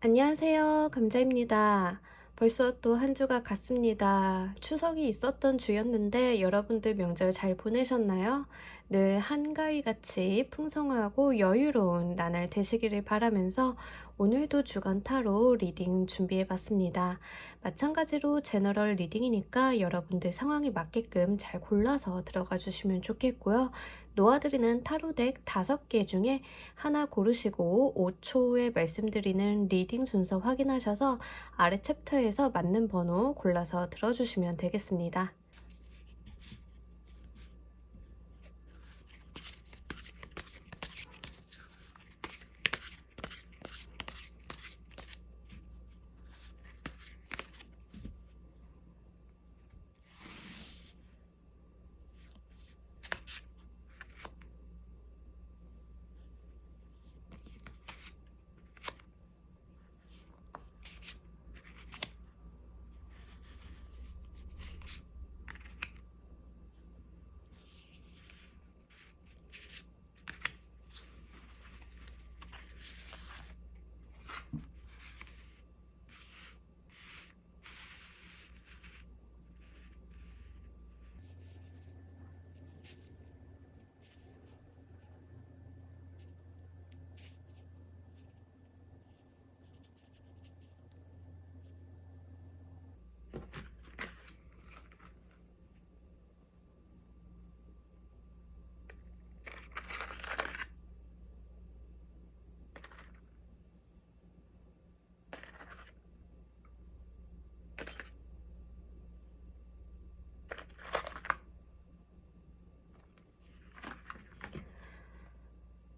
안녕하세요. 감자입니다. 벌써 또 한 주가 갔습니다. 추석이 있었던 주였는데 여러분들 명절 잘 보내셨나요? 늘 한가위 같이 풍성하고 여유로운 나날 되시기를 바라면서 오늘도 주간 타로 리딩 준비해 봤습니다. 마찬가지로 제너럴 리딩이니까 여러분들 상황에 맞게끔 잘 골라서 들어가 주시면 좋겠고요. 놓아드리는 타로덱 5개 중에 하나 고르시고 5초 후에 말씀드리는 리딩 순서 확인하셔서 아래 챕터에서 맞는 번호 골라서 들어주시면 되겠습니다.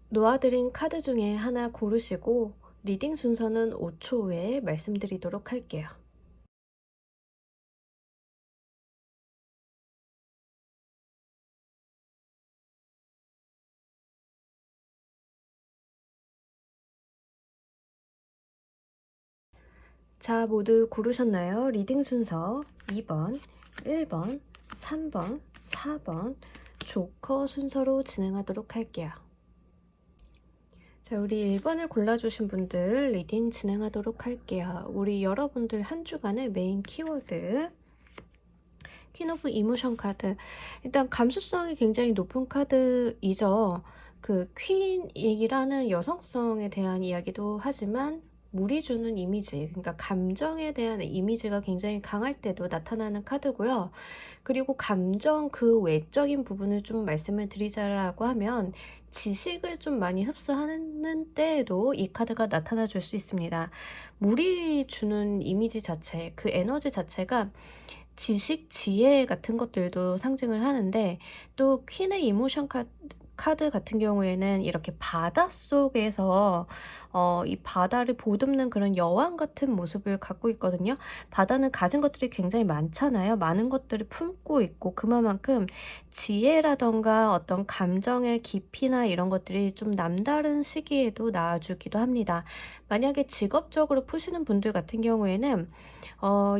놓아드린 카드 중에 하나 고르시고 리딩 순서는 5초 후에 말씀드리도록 할게요. 자, 모두 고르셨나요? 리딩 순서 2번, 1번, 3번, 4번 조커 순서로 진행하도록 할게요. 자, 우리 1번을 골라주신 분들 리딩 진행하도록 할게요. 우리 여러분들 한 주간의 메인 키워드 퀸 오브 이모션 카드. 일단 감수성이 굉장히 높은 카드이죠. 그 퀸이라는 여성성에 대한 이야기도 하지만 물이 주는 이미지, 그러니까 감정에 대한 이미지가 굉장히 강할 때도 나타나는 카드고요. 그리고 감정 그 외적인 부분을 좀 말씀을 드리자라고 하면 지식을 좀 많이 흡수하는 때에도 이 카드가 나타나 줄 수 있습니다. 물이 주는 이미지 자체, 그 에너지 자체가 지식, 지혜 같은 것들도 상징을 하는데 또 퀸의 이모션 카드 같은 경우에는 이렇게 바다 속에서 이 바다를 보듬는 그런 여왕 같은 모습을 갖고 있거든요. 바다는 가진 것들이 굉장히 많잖아요. 많은 것들을 품고 있고 그만큼 지혜라던가 어떤 감정의 깊이나 이런 것들이 좀 남다른 시기에도 나와주기도 합니다. 만약에 직업적으로 푸시는 분들 같은 경우에는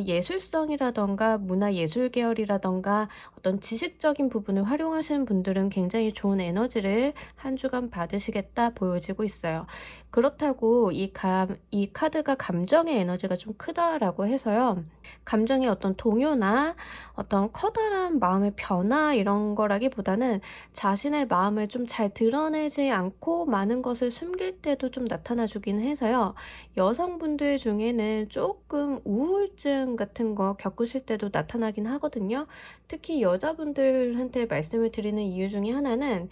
예술성이라던가 문화예술 계열이라던가 어떤 지식적인 부분을 활용하시는 분들은 굉장히 좋은 에너지를 한 주간 받으시겠다 보여지고 있어요. 그렇다고 이 카드가 감정의 에너지가 좀 크다라고 해서요. 감정의 어떤 동요나 어떤 커다란 마음의 변화 이런 거라기보다는 자신의 마음을 좀 잘 드러내지 않고 많은 것을 숨길 때도 좀 나타나주긴 해서요. 여성분들 중에는 조금 우울증 같은 거 겪으실 때도 나타나긴 하거든요. 특히 여자분들한테 말씀을 드리는 이유 중에 하나는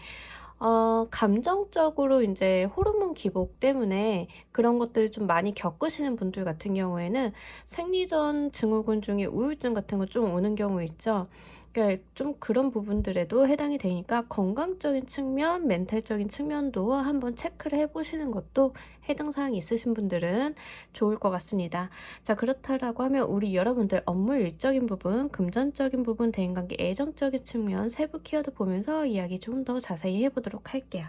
감정적으로 이제 호르몬 기복 때문에 그런 것들을 좀 많이 겪으시는 분들 같은 경우에는 생리전 증후군 중에 우울증 같은 거 좀 오는 경우 있죠. 그러니까 좀 그런 부분들에도 해당이 되니까 건강적인 측면, 멘탈적인 측면도 한번 체크를 해보시는 것도 해당 사항이 있으신 분들은 좋을 것 같습니다. 자, 그렇다라고 하면 우리 여러분들 업무 일적인 부분, 금전적인 부분, 대인관계, 애정적인 측면 세부 키워드 보면서 이야기 좀 더 자세히 해보도록 할게요.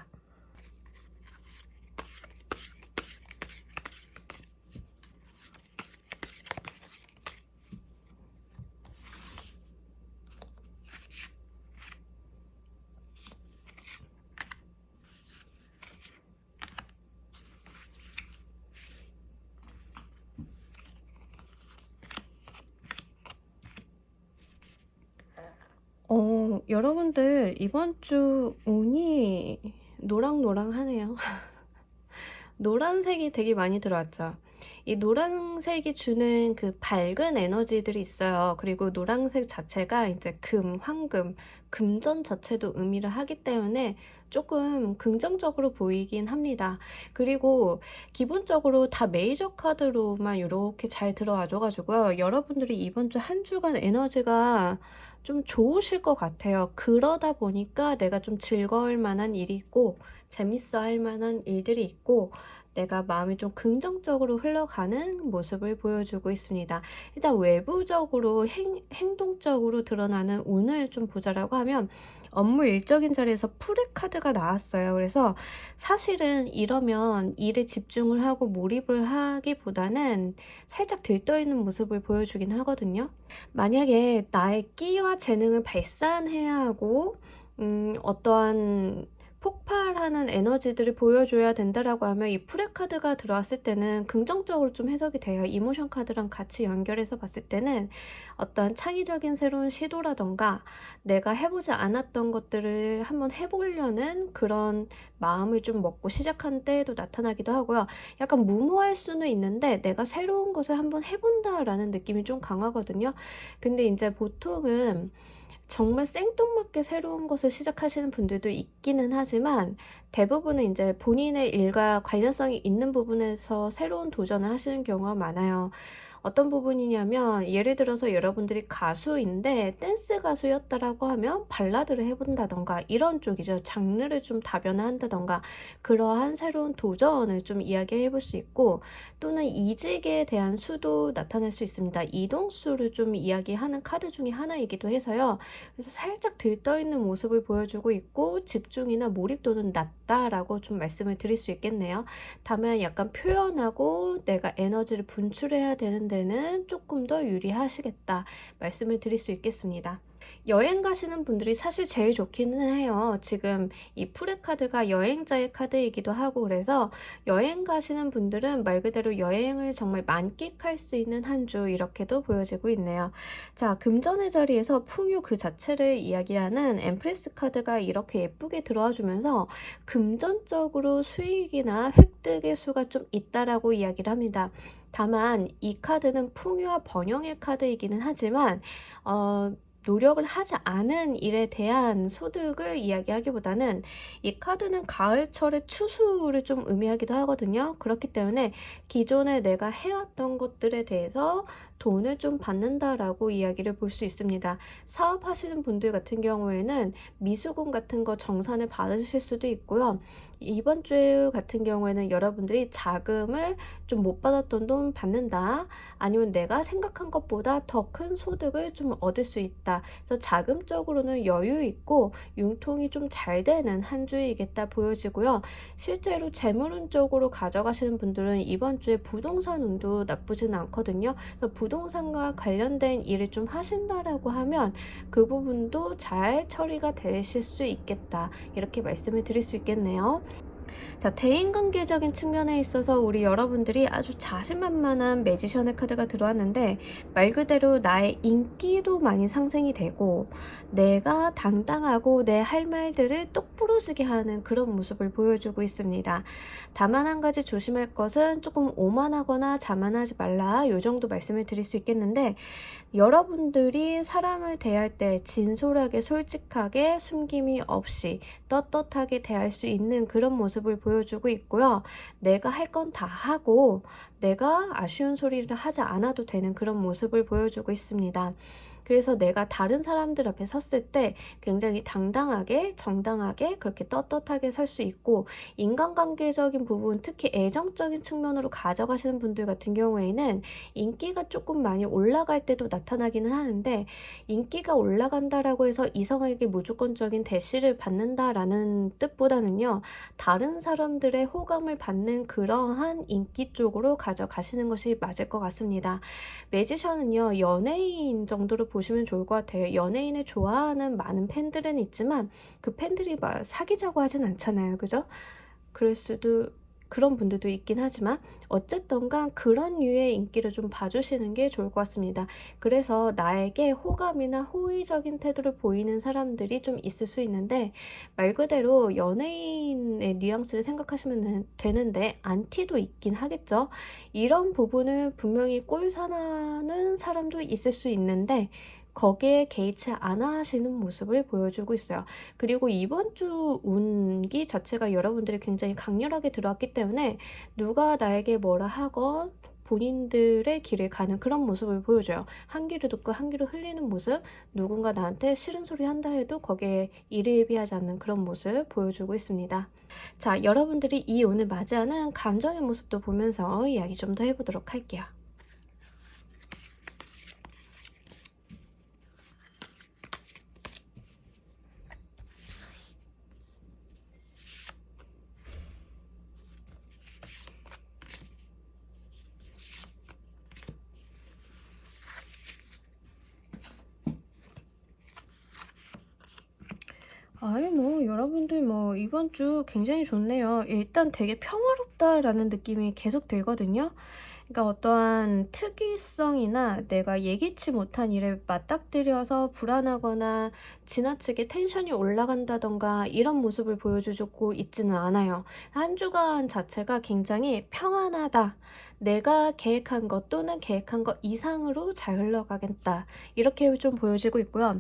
여러분들 이번 주 운이 노랑노랑하네요. 노란색이 되게 많이 들어왔죠. 이 노란색이 주는 그 밝은 에너지들이 있어요. 그리고 노란색 자체가 이제 금, 황금, 금전 자체도 의미를 하기 때문에 조금 긍정적으로 보이긴 합니다. 그리고 기본적으로 다 메이저 카드로만 이렇게 잘 들어와줘가지고요. 여러분들이 이번 주 한 주간 에너지가 좀 좋으실 것 같아요. 그러다 보니까 내가 좀 즐거울 만한 일이 있고 재밌어 할 만한 일들이 있고 내가 마음이 좀 긍정적으로 흘러가는 모습을 보여주고 있습니다. 일단 외부적으로 행동적으로 드러나는 운을 좀 보자라고 하면 업무 일적인 자리에서 풀의 카드가 나왔어요. 그래서 사실은 이러면 일에 집중을 하고 몰입을 하기보다는 살짝 들떠있는 모습을 보여주긴 하거든요. 만약에 나의 끼와 재능을 발산해야 하고 어떠한 폭발하는 에너지들을 보여줘야 된다라고 하면 이 풀의 카드가 들어왔을 때는 긍정적으로 좀 해석이 돼요. 이모션 카드랑 같이 연결해서 봤을 때는 어떤 창의적인 새로운 시도라던가 내가 해보지 않았던 것들을 한번 해보려는 그런 마음을 좀 먹고 시작한 때에도 나타나기도 하고요. 약간 무모할 수는 있는데 내가 새로운 것을 한번 해본다라는 느낌이 좀 강하거든요. 근데 이제 보통은 정말 생뚱맞게 새로운 것을 시작하시는 분들도 있기는 하지만 대부분은 이제 본인의 일과 관련성이 있는 부분에서 새로운 도전을 하시는 경우가 많아요. 어떤 부분이냐면 예를 들어서 여러분들이 가수인데 댄스 가수였다라고 하면 발라드를 해본다던가 이런 쪽이죠. 장르를 좀 다변화한다던가 그러한 새로운 도전을 좀 이야기해 볼 수 있고 또는 이직에 대한 수도 나타날 수 있습니다. 이동수를 좀 이야기하는 카드 중에 하나이기도 해서요. 그래서 살짝 들떠있는 모습을 보여주고 있고 집중이나 몰입도는 낮다라고 좀 말씀을 드릴 수 있겠네요. 다만 약간 표현하고 내가 에너지를 분출해야 되는데 는 조금 더 유리하시겠다 말씀을 드릴 수 있겠습니다. 여행 가시는 분들이 사실 제일 좋기는 해요. 지금 이 풀의 카드가 여행자의 카드이기도 하고 그래서 여행 가시는 분들은 말 그대로 여행을 정말 만끽할 수 있는 한 주 이렇게도 보여지고 있네요. 자, 금전의 자리에서 풍요 그 자체를 이야기하는 엠프레스 카드가 이렇게 예쁘게 들어와 주면서 금전적으로 수익이나 획득의 수가 좀 있다라고 이야기를 합니다. 다만 이 카드는 풍요와 번영의 카드이기는 하지만 노력을 하지 않은 일에 대한 소득을 이야기하기보다는 이 카드는 가을철의 추수를 좀 의미하기도 하거든요. 그렇기 때문에 기존에 내가 해왔던 것들에 대해서 돈을 좀 받는다라고 이야기를 볼 수 있습니다. 사업하시는 분들 같은 경우에는 미수금 같은 거 정산을 받으실 수도 있고요. 이번 주 같은 경우에는 여러분들이 자금을 좀 못 받았던 돈 받는다. 아니면 내가 생각한 것보다 더 큰 소득을 좀 얻을 수 있다. 그래서 자금적으로는 여유 있고 융통이 좀 잘 되는 한 주이겠다 보여지고요. 실제로 재물운 쪽으로 가져가시는 분들은 이번 주에 부동산 운도 나쁘진 않거든요. 그래서 부동산과 관련된 일을 좀 하신다라고 하면 그 부분도 잘 처리가 되실 수 있겠다. 이렇게 말씀을 드릴 수 있겠네요. 자, 대인관계적인 측면에 있어서 우리 여러분들이 아주 자신만만한 매지션의 카드가 들어왔는데 말 그대로 나의 인기도 많이 상승이 되고 내가 당당하고 내 할 말들을 똑부러지게 하는 그런 모습을 보여주고 있습니다. 다만 한 가지 조심할 것은 조금 오만하거나 자만하지 말라 이 정도 말씀을 드릴 수 있겠는데 여러분들이 사람을 대할 때 진솔하게 솔직하게 숨김이 없이 떳떳하게 대할 수 있는 그런 모습을 보여주고 있고요. 내가 할 건 다 하고 내가 아쉬운 소리를 하지 않아도 되는 그런 모습을 보여주고 있습니다. 그래서 내가 다른 사람들 앞에 섰을 때 굉장히 당당하게 정당하게 그렇게 떳떳하게 설 수 있고 인간관계적인 부분 특히 애정적인 측면으로 가져가시는 분들 같은 경우에는 인기가 조금 많이 올라갈 때도 나타나기는 하는데 인기가 올라간다라고 해서 이성에게 무조건적인 대시를 받는다라는 뜻보다는요. 다른 사람들의 호감을 받는 그러한 인기 쪽으로 가져가시는 것이 맞을 것 같습니다. 매지션은요. 연예인 정도로 보시면 좋을 것 같아요. 연예인을 좋아하는 많은 팬들은 있지만 그 팬들이 막 사귀자고 하진 않잖아요. 그죠? 그럴 수도 그런 분들도 있긴 하지만 어쨌든 간 그런 류의 인기를 좀 봐주시는 게 좋을 것 같습니다. 그래서 나에게 호감이나 호의적인 태도를 보이는 사람들이 좀 있을 수 있는데 말 그대로 연예인의 뉘앙스를 생각하시면 되는데 안티도 있긴 하겠죠. 이런 부분을 분명히 꼴사나는 사람도 있을 수 있는데 거기에 개의치 않아 하시는 모습을 보여주고 있어요. 그리고 이번 주 운기 자체가 여러분들이 굉장히 강렬하게 들어왔기 때문에 누가 나에게 뭐라 하건 본인들의 길을 가는 그런 모습을 보여줘요. 한 귀를 듣고 한 귀를 흘리는 모습, 누군가 나한테 싫은 소리 한다 해도 거기에 일희일비하지 않는 그런 모습 보여주고 있습니다. 자, 여러분들이 이 운을 맞이하는 감정의 모습도 보면서 이야기 좀 더 해보도록 할게요. 아이 여러분들 이번 주 굉장히 좋네요. 일단 되게 평화롭다라는 느낌이 계속 들거든요. 그러니까 어떠한 특이성이나 내가 예기치 못한 일에 맞닥뜨려서 불안하거나 지나치게 텐션이 올라간다던가 이런 모습을 보여주고 있지는 않아요. 한 주간 자체가 굉장히 평안하다. 내가 계획한 것 또는 계획한 것 이상으로 잘 흘러가겠다. 이렇게 좀 보여지고 있고요.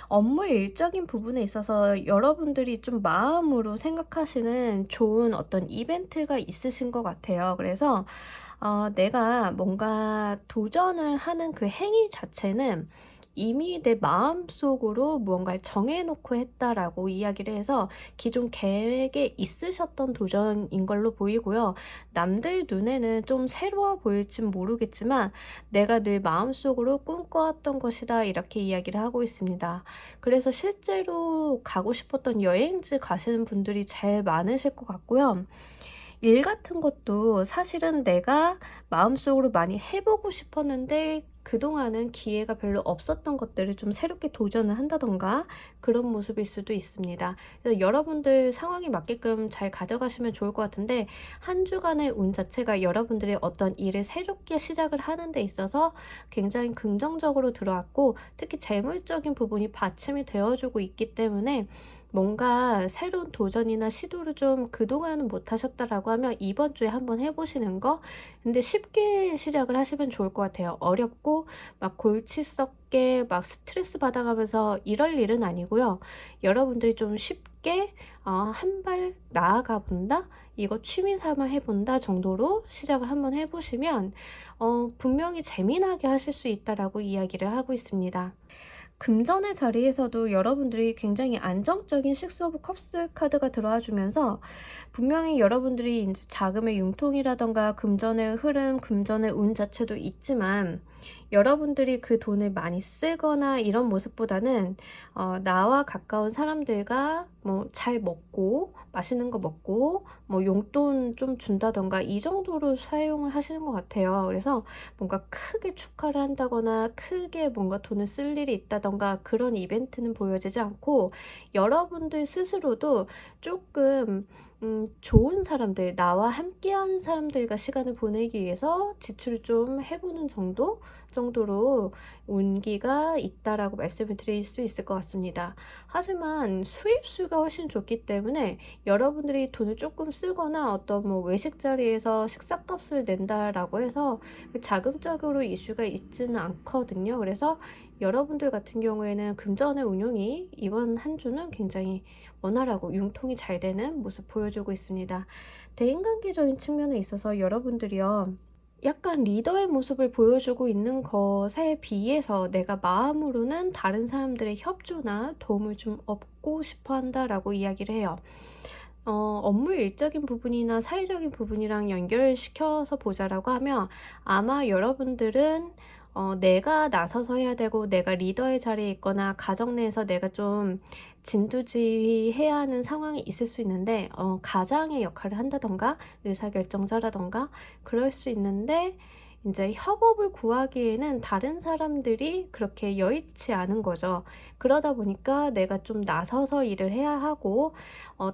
업무 일적인 부분에 있어서 여러분들이 좀 마음으로 생각하시는 좋은 어떤 이벤트가 있으신 것 같아요. 그래서 내가 뭔가 도전을 하는 그 행위 자체는 이미 내 마음속으로 무언가를 정해놓고 했다라고 이야기를 해서 기존 계획에 있으셨던 도전인 걸로 보이고요. 남들 눈에는 좀 새로워 보일진 모르겠지만 내가 늘 마음속으로 꿈꿔왔던 것이다 이렇게 이야기를 하고 있습니다. 그래서 실제로 가고 싶었던 여행지 가시는 분들이 제일 많으실 것 같고요. 일 같은 것도 사실은 내가 마음속으로 많이 해보고 싶었는데 그동안은 기회가 별로 없었던 것들을 좀 새롭게 도전을 한다던가 그런 모습일 수도 있습니다. 그래서 여러분들 상황에 맞게끔 잘 가져가시면 좋을 것 같은데 한 주간의 운 자체가 여러분들의 어떤 일을 새롭게 시작을 하는 데 있어서 굉장히 긍정적으로 들어왔고 특히 재물적인 부분이 받침이 되어주고 있기 때문에 뭔가 새로운 도전이나 시도를 좀 그동안은 못 하셨다라고 하면 이번 주에 한번 해보시는 거. 근데 쉽게 시작을 하시면 좋을 것 같아요. 어렵고 막 골치 썩게 막 스트레스 받아가면서 이럴 일은 아니고요. 여러분들이 좀 쉽게 한 발 나아가 본다? 이거 취미 삼아 해본다 정도로 시작을 한번 해보시면 분명히 재미나게 하실 수 있다라고 이야기를 하고 있습니다. 금전의 자리에서도 여러분들이 굉장히 안정적인 식스 오브 컵스 카드가 들어와 주면서 분명히 여러분들이 이제 자금의 융통이라던가 금전의 흐름, 금전의 운 자체도 있지만 여러분들이 그 돈을 많이 쓰거나 이런 모습보다는 나와 가까운 사람들과 잘 먹고 맛있는 거 먹고 용돈 좀 준다던가 이 정도로 사용을 하시는 것 같아요. 그래서 뭔가 크게 축하를 한다거나 크게 뭔가 돈을 쓸 일이 있다던가 그런 이벤트는 보여지지 않고 여러분들 스스로도 조금 좋은 사람들, 나와 함께하는 사람들과 시간을 보내기 위해서 지출을 좀 해보는 정도로 운기가 있다라고 말씀을 드릴 수 있을 것 같습니다. 하지만 수입수가 훨씬 좋기 때문에 여러분들이 돈을 조금 쓰거나 어떤 외식 자리에서 식사값을 낸다라고 해서 자금적으로 이슈가 있지는 않거든요. 그래서 여러분들 같은 경우에는 금전의 운용이 이번 한 주는 굉장히 원활하고 융통이 잘 되는 모습 보여주고 있습니다. 대인관계적인 측면에 있어서 여러분들이요. 약간 리더의 모습을 보여주고 있는 것에 비해서 내가 마음으로는 다른 사람들의 협조나 도움을 좀 얻고 싶어 한다라고 이야기를 해요. 업무 일적인 부분이나 사회적인 부분이랑 연결시켜서 보자라고 하면 아마 여러분들은 내가 나서서 해야 되고 내가 리더의 자리에 있거나 가정 내에서 내가 좀 진두지휘해야 하는 상황이 있을 수 있는데 가장의 역할을 한다던가 의사결정자라던가 그럴 수 있는데 이제 협업을 구하기에는 다른 사람들이 그렇게 여의치 않은 거죠. 그러다 보니까 내가 좀 나서서 일을 해야 하고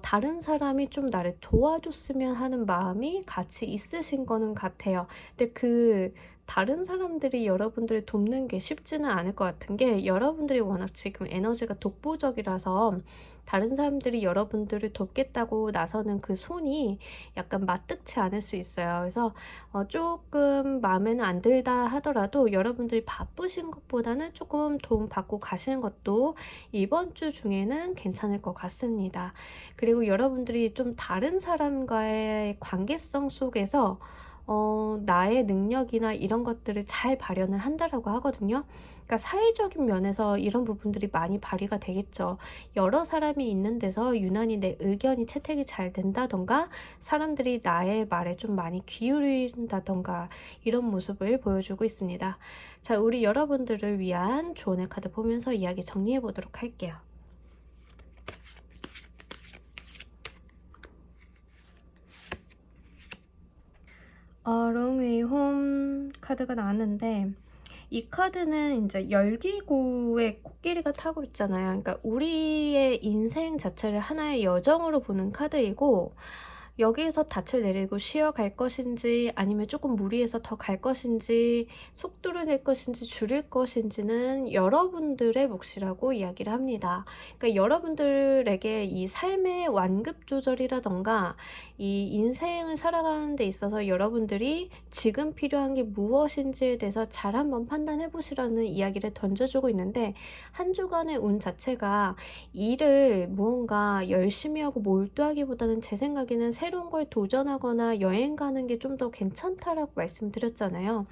다른 사람이 좀 나를 도와줬으면 하는 마음이 같이 있으신 거는 같아요. 근데 다른 사람들이 여러분들을 돕는 게 쉽지는 않을 것 같은 게, 여러분들이 워낙 지금 에너지가 독보적이라서 다른 사람들이 여러분들을 돕겠다고 나서는 그 손이 약간 맞득치 않을 수 있어요. 그래서 조금 마음에는 안 들다 하더라도 여러분들이 바쁘신 것보다는 조금 도움 받고 가시는 것도 이번 주 중에는 괜찮을 것 같습니다. 그리고 여러분들이 좀 다른 사람과의 관계성 속에서 나의 능력이나 이런 것들을 잘 발현을 한다라고 하거든요. 그러니까 사회적인 면에서 이런 부분들이 많이 발휘가 되겠죠. 여러 사람이 있는 데서 유난히 내 의견이 채택이 잘 된다던가, 사람들이 나의 말에 좀 많이 기울인다던가, 이런 모습을 보여주고 있습니다. 자, 우리 여러분들을 위한 조언의 카드 보면서 이야기 정리해 보도록 할게요. 롱웨이 홈 카드가 나왔는데, 이 카드는 이제 열기구에 코끼리가 타고 있잖아요. 그러니까 우리의 인생 자체를 하나의 여정으로 보는 카드이고, 여기에서 닻을 내리고 쉬어갈 것인지, 아니면 조금 무리해서 더 갈 것인지, 속도를 낼 것인지 줄일 것인지는 여러분들의 몫이라고 이야기를 합니다. 그러니까 여러분들에게 이 삶의 완급 조절이라던가 이 인생을 살아가는 데 있어서 여러분들이 지금 필요한 게 무엇인지에 대해서 잘 한번 판단해 보시라는 이야기를 던져주고 있는데, 한 주간의 운 자체가 일을 무언가 열심히 하고 몰두하기보다는 제 생각에는 새로운 걸 도전하거나 여행 가는 게 좀 더 괜찮다라고 말씀드렸잖아요.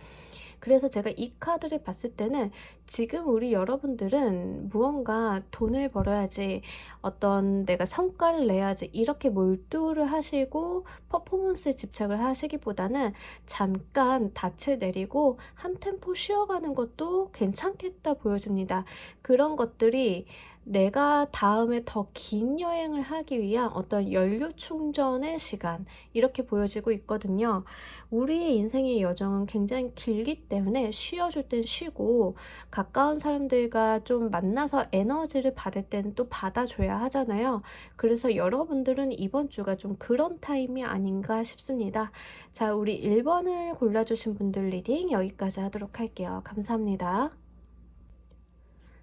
그래서 제가 이 카드를 봤을 때는 지금 우리 여러분들은 무언가 돈을 벌어야지, 어떤 내가 성과를 내야지, 이렇게 몰두를 하시고 퍼포먼스에 집착을 하시기보다는 잠깐 닻을 내리고 한 템포 쉬어가는 것도 괜찮겠다 보여집니다. 그런 것들이 내가 다음에 더 긴 여행을 하기 위한 어떤 연료 충전의 시간, 이렇게 보여지고 있거든요. 우리의 인생의 여정은 굉장히 길기 때문에 쉬어줄 땐 쉬고, 가까운 사람들과 좀 만나서 에너지를 받을 땐 또 받아줘야 하잖아요. 그래서 여러분들은 이번 주가 좀 그런 타임이 아닌가 싶습니다. 자, 우리 1번을 골라주신 분들 리딩 여기까지 하도록 할게요. 감사합니다.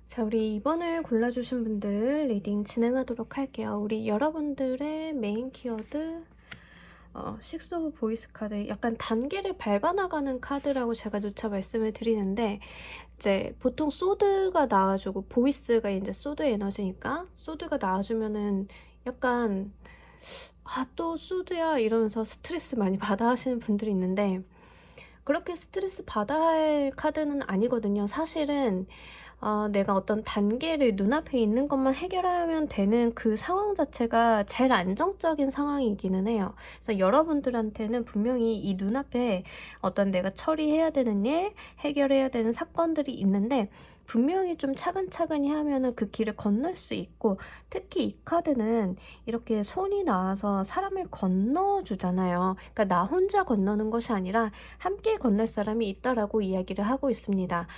자, 우리 2번을 골라주신 분들 리딩 진행하도록 할게요. 우리 여러분들의 메인 키워드 식스 오브 보이스 카드, 약간 단계를 밟아나가는 카드라고 제가 누차 말씀을 드리는데, 이제 보통 소드가 나와주고, 보이스가 이제 소드 에너지니까 소드가 나와주면은 약간 또 소드야 이러면서 스트레스 많이 받아 하시는 분들이 있는데, 그렇게 스트레스 받아 할 카드는 아니거든요. 사실은 내가 어떤 단계를 눈앞에 있는 것만 해결하면 되는 그 상황 자체가 제일 안정적인 상황이기는 해요. 그래서 여러분들한테는 분명히 이 눈앞에 어떤 내가 처리해야 되는 일, 해결해야 되는 사건들이 있는데, 분명히 좀 차근차근히 하면은 그 길을 건널 수 있고, 특히 이 카드는 이렇게 손이 나와서 사람을 건너주잖아요. 그러니까 나 혼자 건너는 것이 아니라 함께 건널 사람이 있다라고 이야기를 하고 있습니다.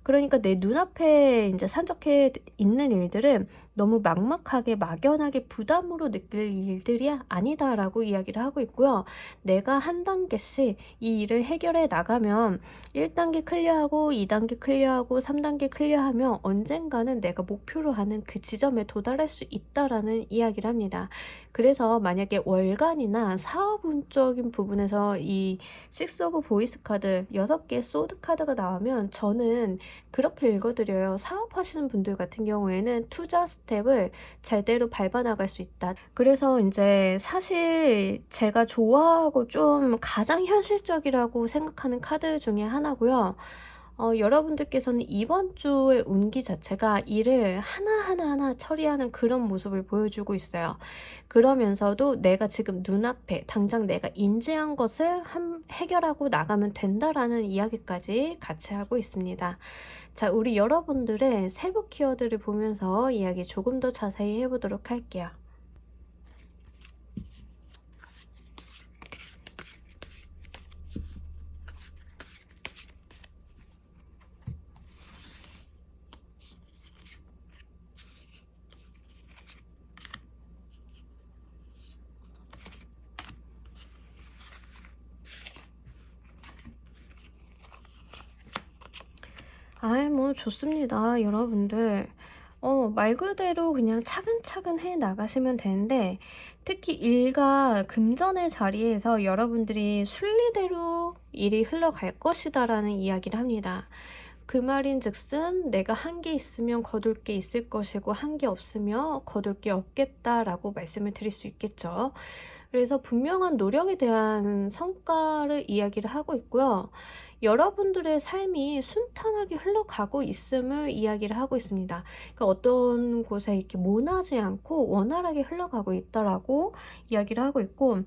그러니까 내 눈앞에 이제 산적해 있는 일들은 너무 막막하게 막연하게 부담으로 느낄 일들이 아니다라고 이야기를 하고 있고요. 내가 한 단계씩 이 일을 해결해 나가면 1단계 클리어하고 2단계 클리어하고 3단계 클리어하면 언젠가는 내가 목표로 하는 그 지점에 도달할 수 있다라는 이야기를 합니다. 그래서 만약에 월간이나 사업운적인 부분에서 이 식스 오브 보이스 카드 6개 소드 카드가 나오면 저는 그렇게 읽어드려요. 사업하시는 분들 같은 경우에는 투자 스텝을 제대로 밟아나갈 수 있다. 그래서 이제 사실 제가 좋아하고 좀 가장 현실적이라고 생각하는 카드 중에 하나고요. 여러분들께서는 이번 주의 운기 자체가 일을 하나하나 처리하는 그런 모습을 보여주고 있어요. 그러면서도 내가 지금 눈앞에 당장 내가 인지한 것을 해결하고 나가면 된다라는 이야기까지 같이 하고 있습니다. 자, 우리 여러분들의 세부 키워드를 보면서 이야기 조금 더 자세히 해보도록 할게요. 아이, 뭐, 좋습니다, 여러분들. 말 그대로 그냥 차근차근 해 나가시면 되는데, 특히 일과 금전의 자리에서 여러분들이 순리대로 일이 흘러갈 것이다라는 이야기를 합니다. 그 말인즉슨 내가 한 게 있으면 거둘 게 있을 것이고 한 게 없으면 거둘 게 없겠다라고 말씀을 드릴 수 있겠죠. 그래서 분명한 노력에 대한 성과를 이야기를 하고 있고요. 여러분들의 삶이 순탄하게 흘러가고 있음을 이야기를 하고 있습니다. 그러니까 어떤 곳에 이렇게 모나지 않고 원활하게 흘러가고 있다라고 이야기를 하고 있고,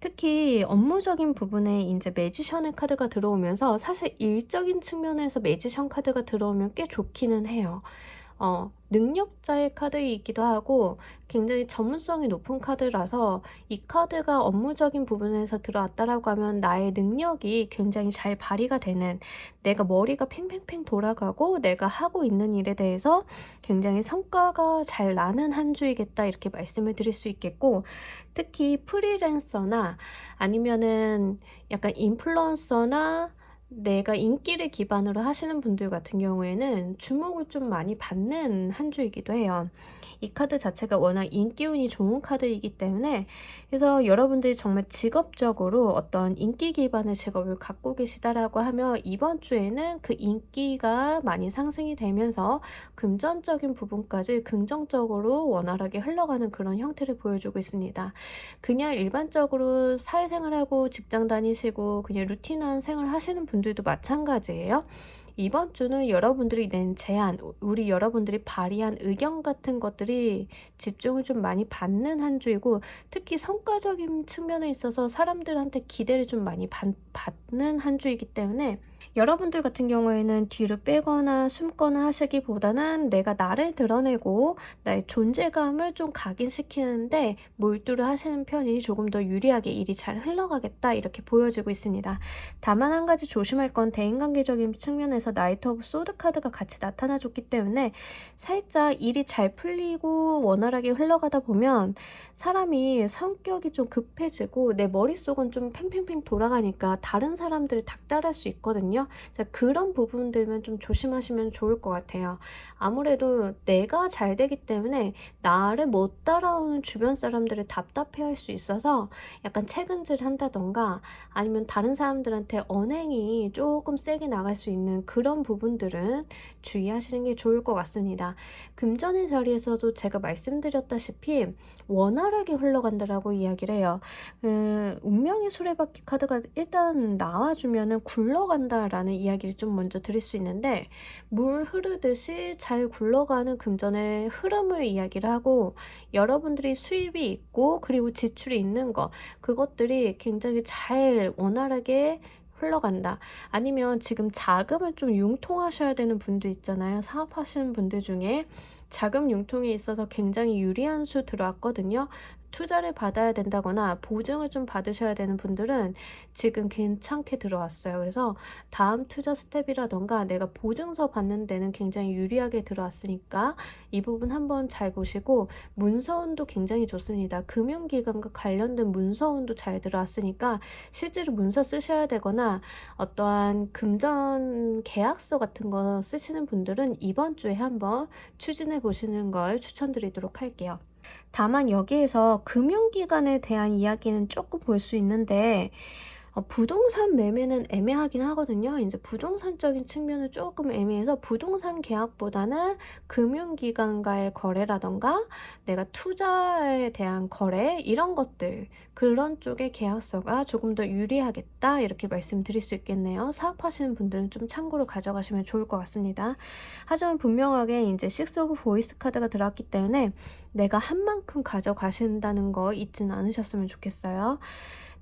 특히 업무적인 부분에 이제 매지션의 카드가 들어오면서 사실 일적인 측면에서 매지션 카드가 들어오면 꽤 좋기는 해요. 능력자의 카드이기도 하고 굉장히 전문성이 높은 카드라서 이 카드가 업무적인 부분에서 들어왔다라고 하면 나의 능력이 굉장히 잘 발휘가 되는, 내가 머리가 팽팽팽 돌아가고 내가 하고 있는 일에 대해서 굉장히 성과가 잘 나는 한 주이겠다, 이렇게 말씀을 드릴 수 있겠고, 특히 프리랜서나 아니면은 약간 인플루언서나 내가 인기를 기반으로 하시는 분들 같은 경우에는 주목을 좀 많이 받는 한 주이기도 해요. 이 카드 자체가 워낙 인기운이 좋은 카드이기 때문에, 그래서 여러분들이 정말 직업적으로 어떤 인기 기반의 직업을 갖고 계시다라고 하면 이번 주에는 그 인기가 많이 상승이 되면서 금전적인 부분까지 긍정적으로 원활하게 흘러가는 그런 형태를 보여주고 있습니다. 그냥 일반적으로 사회생활하고 직장 다니시고 그냥 루틴한 생활 하시는 분들도 마찬가지예요. 이번 주는 여러분들이 낸 제안, 우리 여러분들이 발휘한 의견 같은 것들이 집중을 좀 많이 받는 한 주이고, 특히 성과적인 측면에 있어서 사람들한테 기대를 좀 많이 받는 한 주이기 때문에 여러분들 같은 경우에는 뒤로 빼거나 숨거나 하시기보다는 내가 나를 드러내고 나의 존재감을 좀 각인시키는데 몰두를 하시는 편이 조금 더 유리하게 일이 잘 흘러가겠다, 이렇게 보여지고 있습니다. 다만 한 가지 조심할 건 대인관계적인 측면에서 나이트 오브 소드 카드가 같이 나타나줬기 때문에 살짝 일이 잘 풀리고 원활하게 흘러가다 보면 사람이 성격이 좀 급해지고 내 머릿속은 좀 팽팽팽 돌아가니까 다른 사람들을 닥달할 수 있거든요. 자, 그런 부분들만 좀 조심하시면 좋을 것 같아요. 아무래도 내가 잘 되기 때문에 나를 못 따라오는 주변 사람들을 답답해할 수 있어서 약간 체근질 한다던가 아니면 다른 사람들한테 언행이 조금 세게 나갈 수 있는 그런 부분들은 주의하시는 게 좋을 것 같습니다. 금전의 자리에서도 제가 말씀드렸다시피 원활하게 흘러간다라고 이야기를 해요. 운명의 수레바퀴 카드가 일단 나와주면은 굴러간다라는 이야기를 좀 먼저 드릴 수 있는데, 물 흐르듯이 잘 굴러가는 금전의 흐름을 이야기를 하고, 여러분들이 수입이 있고 그리고 지출이 있는 거, 그것들이 굉장히 잘 원활하게 흘러간다. 아니면 지금 자금을 좀 융통하셔야 되는 분도 있잖아요. 사업하시는 분들 중에 자금 융통에 있어서 굉장히 유리한 수 들어왔거든요. 투자를 받아야 된다거나 보증을 좀 받으셔야 되는 분들은 지금 괜찮게 들어왔어요. 그래서 다음 투자 스텝이라던가 내가 보증서 받는 데는 굉장히 유리하게 들어왔으니까 이 부분 한번 잘 보시고, 문서운도 굉장히 좋습니다. 금융기관과 관련된 문서운도 잘 들어왔으니까 실제로 문서 쓰셔야 되거나 어떠한 금전 계약서 같은 거 쓰시는 분들은 이번 주에 한번 추진해 보시는 걸 추천드리도록 할게요. 다만 여기에서 금융기관에 대한 이야기는 조금 볼 수 있는데, 부동산 매매는 애매하긴 하거든요. 이제 부동산적인 측면은 조금 애매해서 부동산 계약보다는 금융기관과의 거래라던가 내가 투자에 대한 거래, 이런 것들, 그런 쪽의 계약서가 조금 더 유리하겠다, 이렇게 말씀드릴 수 있겠네요. 사업하시는 분들은 좀 참고로 가져가시면 좋을 것 같습니다. 하지만 분명하게 이제 식스 오브 보이스 카드가 들어왔기 때문에 내가 한 만큼 가져가신다는 거 잊지는 않으셨으면 좋겠어요.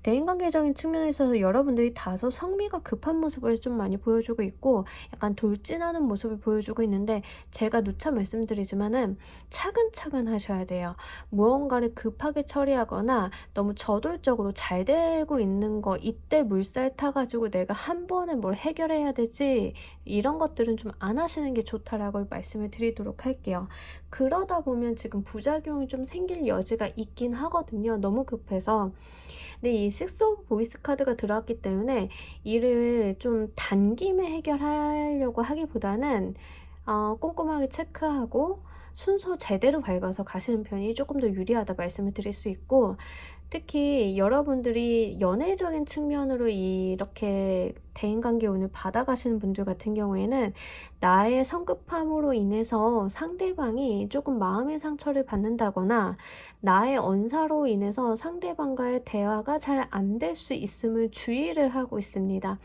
대인관계적인 측면에서 여러분들이 다소 성미가 급한 모습을 좀 많이 보여주고 있고 약간 돌진하는 모습을 보여주고 있는데, 제가 누차 말씀드리지만은 차근차근 하셔야 돼요. 무언가를 급하게 처리하거나 너무 저돌적으로 잘 되고 있는 거 이때 물살 타가지고 내가 한 번에 뭘 해결해야 되지, 이런 것들은 좀 안 하시는 게 좋다라고 말씀을 드리도록 할게요. 그러다 보면 지금 부작용이 좀 생길 여지가 있긴 하거든요. 너무 급해서. 근데 이 식스 오브 보이스 카드가 들어왔기 때문에 일을 좀 단김에 해결하려고 하기보다는 꼼꼼하게 체크하고 순서 제대로 밟아서 가시는 편이 조금 더 유리하다 말씀을 드릴 수 있고, 특히 여러분들이 연애적인 측면으로 이렇게 대인관계 운을 받아가시는 분들 같은 경우에는 나의 성급함으로 인해서 상대방이 조금 마음의 상처를 받는다거나 나의 언사로 인해서 상대방과의 대화가 잘 안 될 수 있음을 주의를 하고 있습니다.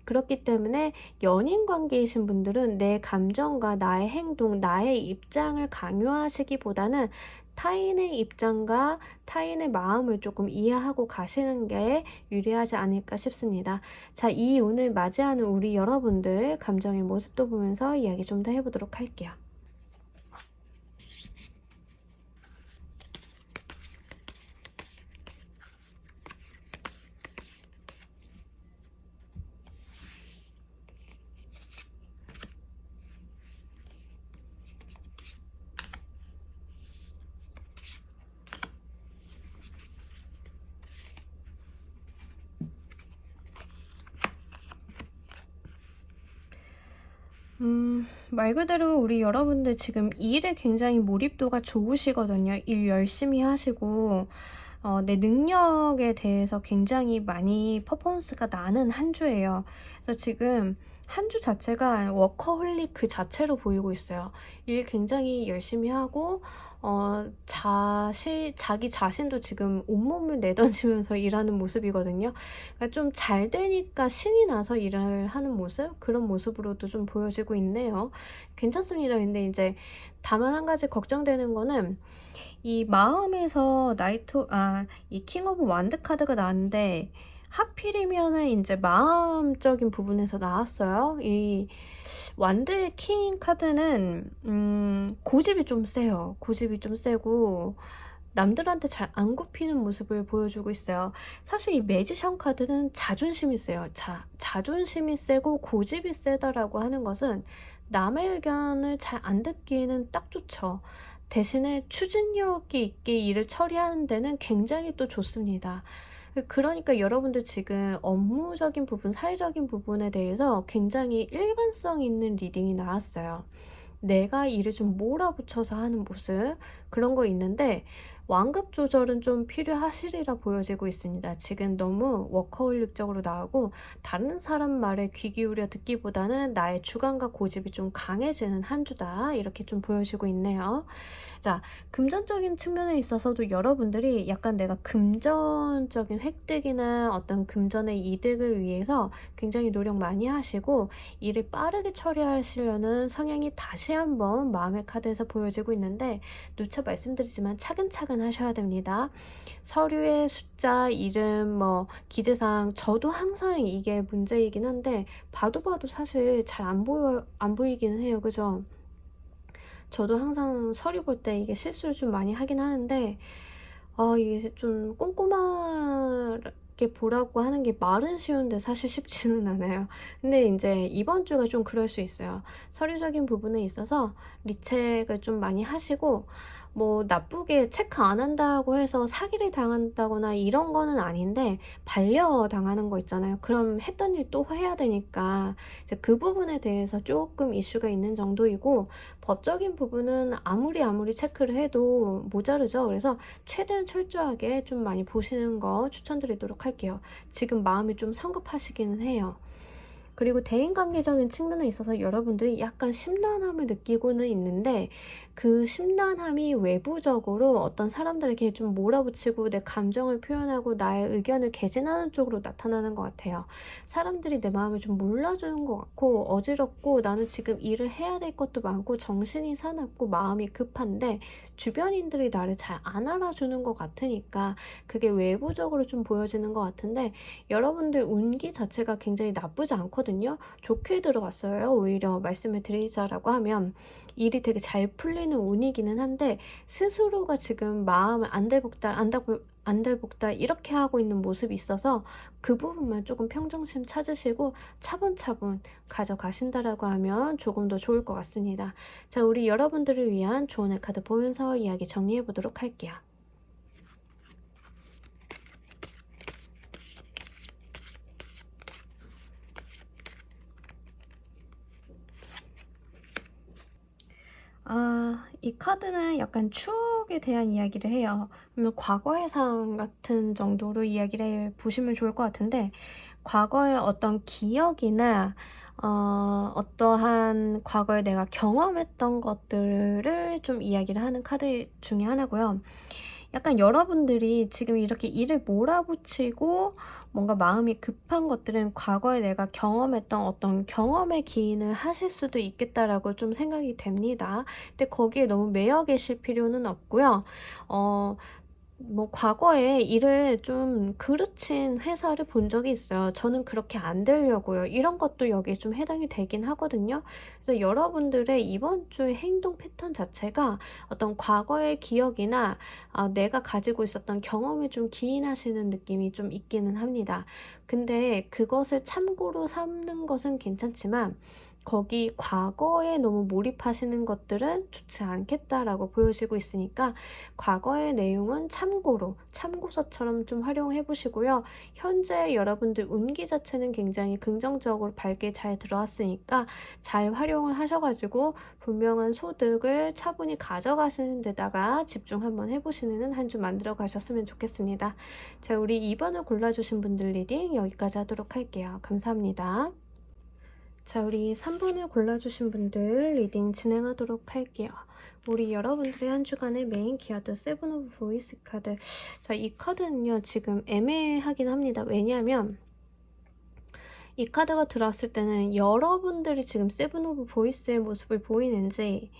그렇기 때문에 연인 관계이신 분들은 내 감정과 나의 행동, 나의 입장을 강요하시기보다는 타인의 입장과 타인의 마음을 조금 이해하고 가시는 게 유리하지 않을까 싶습니다. 자, 이 운을 맞이하는 우리 여러분들 감정의 모습도 보면서 이야기 좀 더 해보도록 할게요. 말 그대로 우리 여러분들 지금 일에 굉장히 몰입도가 좋으시거든요. 일 열심히 하시고 내 능력에 대해서 굉장히 많이 퍼포먼스가 나는 한 주예요. 그래서 지금 한 주 자체가 워커홀릭 그 자체로 보이고 있어요. 일 굉장히 열심히 하고 자기 자신도 지금 온몸을 내던지면서 일하는 모습이거든요. 그러니까 좀 잘 되니까 신이 나서 일을 하는 모습? 그런 모습으로도 좀 보여지고 있네요. 괜찮습니다. 근데 이제 다만 한 가지 걱정되는 거는 이 마음에서 이 킹 오브 완드 카드가 나왔는데 하필이면은 이제 마음적인 부분에서 나왔어요. 이 완드의 킹 카드는 고집이 좀 세요. 고집이 좀 세고 남들한테 잘 안 굽히는 모습을 보여주고 있어요. 사실 이 매지션 카드는 자존심이 세요. 자존심이 세고 고집이 세다라고 하는 것은 남의 의견을 잘 안 듣기에는 딱 좋죠. 대신에 추진력 있게 일을 처리하는 데는 굉장히 또 좋습니다. 그러니까 여러분들 지금 업무적인 부분, 사회적인 부분에 대해서 굉장히 일관성 있는 리딩이 나왔어요. 내가 일을 좀 몰아붙여서 하는 모습, 그런 거 있는데 완급 조절은 좀 필요하시리라 보여지고 있습니다. 지금 너무 워커홀릭적으로 나오고 다른 사람 말에 귀 기울여 듣기보다는 나의 주관과 고집이 좀 강해지는 한 주다, 이렇게 좀 보여지고 있네요. 자, 금전적인 측면에 있어서도 여러분들이 약간 내가 금전적인 획득이나 어떤 금전의 이득을 위해서 굉장히 노력 많이 하시고 일을 빠르게 처리하시려는 성향이 다시 한번 마음의 카드에서 보여지고 있는데, 누차 말씀드리지만 차근차근 하셔야 됩니다. 서류의 숫자, 이름, 기재사항, 저도 항상 이게 문제이긴 한데 봐도 사실 잘 안 보이기는 해요. 그죠? 저도 항상 서류 볼 때 이게 실수를 좀 많이 하긴 하는데 이게 좀 꼼꼼하게 보라고 하는 게 말은 쉬운데 사실 쉽지는 않아요. 근데 이제 이번 주가 좀 그럴 수 있어요. 서류적인 부분에 있어서 리체크를 좀 많이 하시고, 나쁘게 체크 안 한다고 해서 사기를 당한다거나 이런 거는 아닌데 반려 당하는 거 있잖아요. 그럼 했던 일 또 해야 되니까 이제 그 부분에 대해서 조금 이슈가 있는 정도이고, 법적인 부분은 아무리 체크를 해도 모자르죠. 그래서 최대한 철저하게 좀 많이 보시는 거 추천드리도록 할게요. 지금 마음이 좀 성급하시기는 해요. 그리고 대인관계적인 측면에 있어서 여러분들이 약간 심란함을 느끼고는 있는데, 그 심란함이 외부적으로 어떤 사람들에게 좀 몰아붙이고 내 감정을 표현하고 나의 의견을 개진하는 쪽으로 나타나는 것 같아요. 사람들이 내 마음을 좀 몰라주는 것 같고 어지럽고, 나는 지금 일을 해야 될 것도 많고 정신이 사납고 마음이 급한데 주변인들이 나를 잘 안 알아주는 것 같으니까 그게 외부적으로 좀 보여지는 것 같은데, 여러분들 운기 자체가 굉장히 나쁘지 않거든요. 좋게 들어갔어요. 오히려 말씀을 드리자라고 하면 일이 되게 잘 풀리는 운이기는 한데, 스스로가 지금 마음을 안달복달 이렇게 하고 있는 모습이 있어서 그 부분만 조금 평정심 찾으시고 차분차분 가져가신다라고 하면 조금 더 좋을 것 같습니다. 자, 우리 여러분들을 위한 조언의 카드 보면서 이야기 정리해 보도록 할게요. 이 카드는 약간 추억에 대한 이야기를 해요. 그러면 과거의 상 같은 정도로 이야기를 보시면 좋을 것 같은데, 과거의 어떤 기억이나 어떠한 과거에 내가 경험했던 것들을 좀 이야기를 하는 카드 중에 하나고요. 약간 여러분들이 지금 이렇게 일을 몰아붙이고 뭔가 마음이 급한 것들은 과거에 내가 경험했던 어떤 경험에 기인을 하실 수도 있겠다라고 좀 생각이 됩니다. 근데 거기에 너무 매여 계실 필요는 없고요. 뭐 과거에 일을 좀 그르친 회사를 본 적이 있어요. 저는 그렇게 안 되려고요. 이런 것도 여기에 좀 해당이 되긴 하거든요. 그래서 여러분들의 이번 주의 행동 패턴 자체가 어떤 과거의 기억이나 내가 가지고 있었던 경험에 좀 기인하시는 느낌이 좀 있기는 합니다. 근데 그것을 참고로 삼는 것은 괜찮지만 거기 과거에 너무 몰입하시는 것들은 좋지 않겠다라고 보여지고 있으니까 과거의 내용은 참고서처럼 좀 활용해 보시고요. 현재 여러분들 운기 자체는 굉장히 긍정적으로 밝게 잘 들어왔으니까 잘 활용을 하셔가지고 분명한 소득을 차분히 가져가시는 데다가 집중 한번 해보시는 한 주 만들어 가셨으면 좋겠습니다. 자, 우리 2번을 골라주신 분들 리딩 여기까지 하도록 할게요. 감사합니다. 자, 우리 3번을 골라주신 분들 리딩 진행하도록 할게요. 우리 여러분들의 한 주간의 메인 키워드 세븐 오브 보이스 카드. 자, 이 카드는요 지금 애매하긴 합니다. 왜냐하면 이 카드가 들어왔을 때는 여러분들이 지금 세븐 오브 보이스의 모습을 보이는지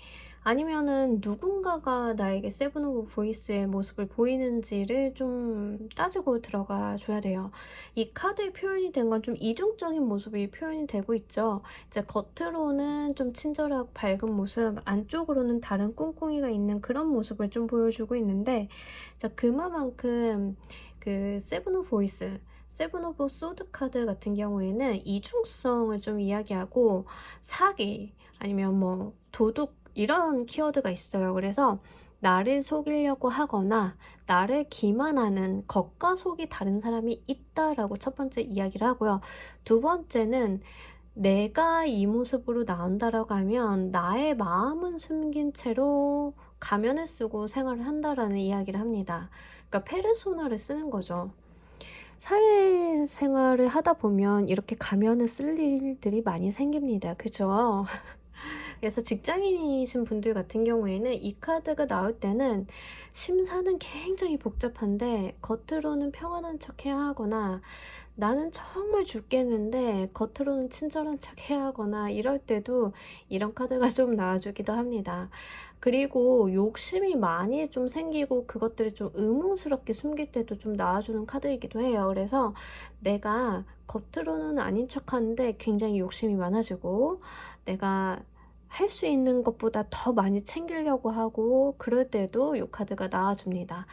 아니면은 누군가가 나에게 세븐 오브 보이스의 모습을 보이는지를 좀 따지고 들어가 줘야 돼요. 이 카드에 표현이 된 건 좀 이중적인 모습이 표현이 되고 있죠. 이제 겉으로는 좀 친절하고 밝은 모습, 안쪽으로는 다른 꿍꿍이가 있는 그런 모습을 좀 보여주고 있는데, 자, 그만큼 그 세븐 오브 보이스, 세븐 오브 소드 카드 같은 경우에는 이중성을 좀 이야기하고 사기 아니면 뭐 도둑 이런 키워드가 있어요. 그래서 나를 속이려고 하거나 나를 기만하는 겉과 속이 다른 사람이 있다라고 첫 번째 이야기를 하고요. 두 번째는 내가 이 모습으로 나온다라고 하면 나의 마음은 숨긴 채로 가면을 쓰고 생활을 한다라는 이야기를 합니다. 그러니까 페르소나를 쓰는 거죠. 사회생활을 하다 보면 이렇게 가면을 쓸 일들이 많이 생깁니다. 그죠? 그래서 직장인이신 분들 같은 경우에는 이 카드가 나올 때는 심사는 굉장히 복잡한데 겉으로는 평안한 척 해야 하거나 나는 정말 죽겠는데 겉으로는 친절한 척 해야 하거나 이럴 때도 이런 카드가 좀 나와주기도 합니다. 그리고 욕심이 많이 좀 생기고 그것들을 좀 의문스럽게 숨길 때도 좀 나와주는 카드이기도 해요. 그래서 내가 겉으로는 아닌 척 하는데 굉장히 욕심이 많아지고 내가 할 수 있는 것보다 더 많이 챙기려고 하고 그럴 때도 이 카드가 나와줍니다.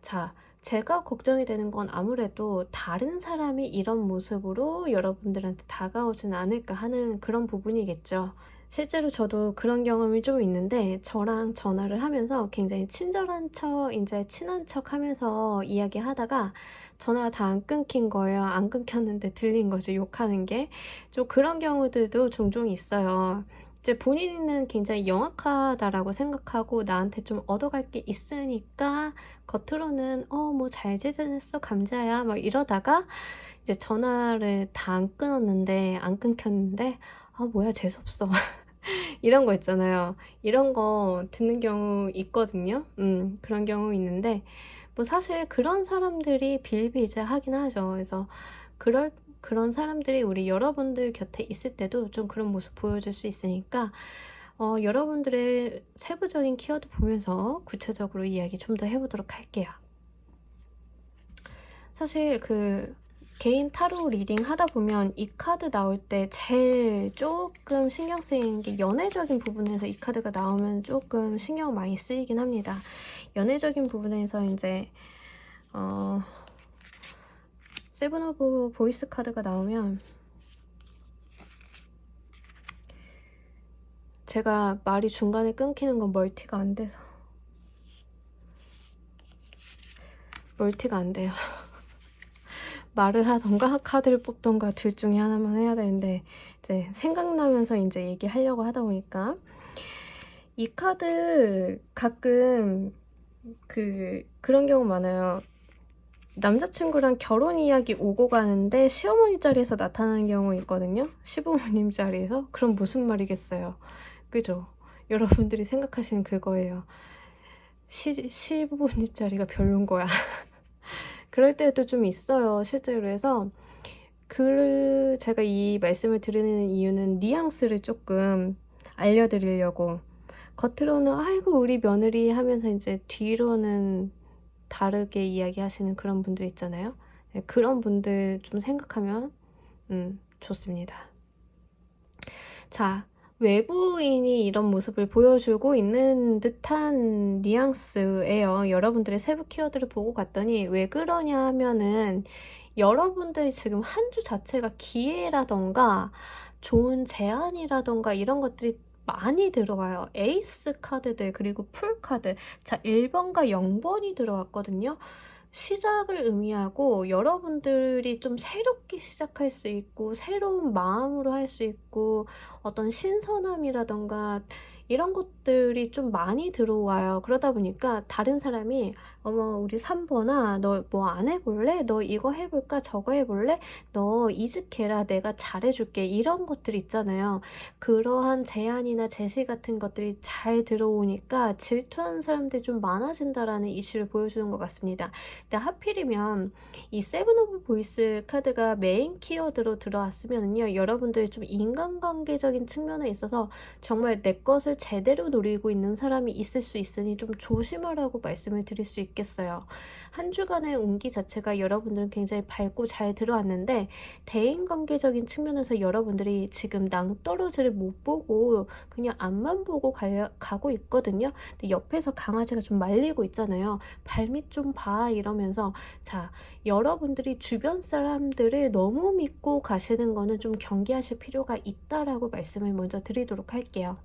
자, 제가 걱정이 되는 건 아무래도 다른 사람이 이런 모습으로 여러분들한테 다가오진 않을까 하는 그런 부분이겠죠. 실제로 저도 그런 경험이 좀 있는데 저랑 전화를 하면서 굉장히 친절한 척, 이제 친한 척 하면서 이야기하다가 전화가 다 안 끊긴 거예요. 안 끊겼는데 들린 거죠. 욕하는 게. 좀 그런 경우들도 종종 있어요. 이제 본인은 굉장히 영악하다라고 생각하고 나한테 좀 얻어갈 게 있으니까 겉으로는 뭐 잘 지냈어 감자야 막 이러다가 이제 전화를 다 안 끊었는데 안 끊겼는데 뭐야 재수없어 이런 거 있잖아요. 이런 거 듣는 경우 있거든요. 그런 경우 있는데 뭐 사실 그런 사람들이 비일비재하긴 하죠. 그래서 그런 사람들이 우리 여러분들 곁에 있을 때도 좀 그런 모습 보여줄 수 있으니까 여러분들의 세부적인 키워드 보면서 구체적으로 이야기 좀 더 해보도록 할게요. 사실 그 개인 타로 리딩 하다 보면 이 카드 나올 때 제일 조금 신경 쓰이는 게 연애적인 부분에서 이 카드가 나오면 조금 신경 많이 쓰이긴 합니다. 연애적인 부분에서 이제 세븐 오브 보이스 카드가 나오면 제가 말이 중간에 끊기는 건 멀티가 안 돼서 멀티가 안 돼요. 말을 하던가 카드를 뽑던가 둘 중에 하나만 해야 되는데 이제 생각나면서 이제 얘기하려고 하다 보니까 이 카드 가끔 그런 경우 많아요. 남자친구랑 결혼 이야기 오고 가는데 시어머니 자리에서 나타나는 경우 있거든요. 시부모님 자리에서. 그럼 무슨 말이겠어요. 그죠? 여러분들이 생각하시는 그거예요. 시부모님 자리가 별론 거야. 그럴 때도 좀 있어요. 실제로. 해서 제가 이 말씀을 드리는 이유는 뉘앙스를 조금 알려드리려고. 겉으로는 아이고 우리 며느리 하면서 이제 뒤로는 다르게 이야기하시는 그런 분들 있잖아요. 네, 그런 분들 좀 생각하면 좋습니다. 자, 외부인이 이런 모습을 보여주고 있는 듯한 뉘앙스예요. 여러분들의 세부 키워드를 보고 갔더니 왜 그러냐 하면은 여러분들 지금 한 주 자체가 기회라던가 좋은 제안이라던가 이런 것들이 많이 들어와요. 에이스 카드들 그리고 풀 카드. 자, 1번과 0번이 들어왔거든요. 시작을 의미하고 여러분들이 좀 새롭게 시작할 수 있고 새로운 마음으로 할 수 있고 어떤 신선함이라던가 이런 것들이 좀 많이 들어와요. 그러다 보니까 다른 사람이 어머 우리 3번아 너 뭐 안 해볼래? 너 이거 해볼까? 저거 해볼래? 너 이직해라 내가 잘해줄게 이런 것들 있잖아요. 그러한 제안이나 제시 같은 것들이 잘 들어오니까 질투하는 사람들이 좀 많아진다라는 이슈를 보여주는 것 같습니다. 근데 하필이면 이 세븐 오브 보이스 카드가 메인 키워드로 들어왔으면요 여러분들이 좀 인간관계적인 측면에 있어서 정말 내 것을 제대로 노리고 있는 사람이 있을 수 있으니 좀 조심하라고 말씀을 드릴 수 있겠어요. 한 주간의 운기 자체가 여러분들은 굉장히 밝고 잘 들어왔는데 대인관계적인 측면에서 여러분들이 지금 낭떠러지를 못 보고 그냥 앞만 보고 가고 있거든요. 근데 옆에서 강아지가 좀 말리고 있잖아요. 발밑 좀 봐 이러면서. 자, 여러분들이 주변 사람들을 너무 믿고 가시는 거는 좀 경계하실 필요가 있다라고 말씀을 먼저 드리도록 할게요.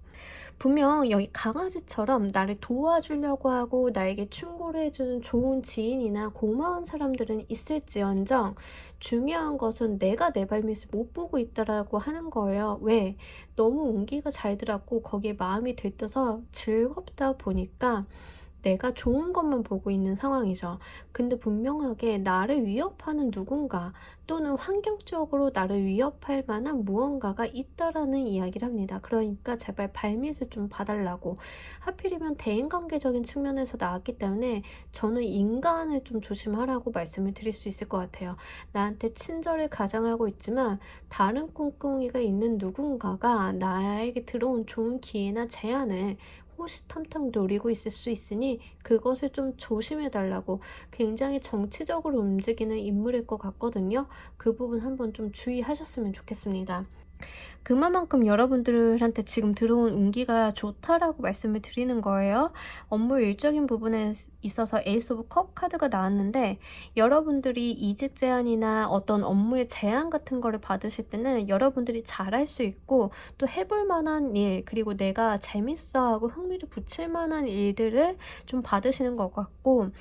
분명 여기 강아지처럼 나를 도와주려고 하고 나에게 충고를 해주는 좋은 지인이나 고마운 사람들은 있을지언정 중요한 것은 내가 내 발밑을 못 보고 있다라고 하는 거예요. 왜? 너무 운기가 잘 들었고 거기에 마음이 들떠서 즐겁다 보니까 내가 좋은 것만 보고 있는 상황이죠. 근데 분명하게 나를 위협하는 누군가 또는 환경적으로 나를 위협할 만한 무언가가 있다라는 이야기를 합니다. 그러니까 제발 발밑을 좀 봐달라고. 하필이면 대인관계적인 측면에서 나왔기 때문에 저는 인간을 좀 조심하라고 말씀을 드릴 수 있을 것 같아요. 나한테 친절을 가장하고 있지만 다른 꿍꿍이가 있는 누군가가 나에게 들어온 좋은 기회나 제안을 호시탐탐 노리고 있을 수 있으니 그것을 좀 조심해 달라고. 굉장히 정치적으로 움직이는 인물일 것 같거든요. 그 부분 한번 좀 주의하셨으면 좋겠습니다. 그만큼 여러분들한테 지금 들어온 운기가 좋다라고 말씀을 드리는 거예요. 업무 일적인 부분에 있어서 에이스 오브 컵 카드가 나왔는데 여러분들이 이직 제안이나 어떤 업무의 제안 같은 거를 받으실 때는 여러분들이 잘할 수 있고 또 해볼 만한 일 그리고 내가 재밌어하고 흥미를 붙일 만한 일들을 좀 받으시는 것 같고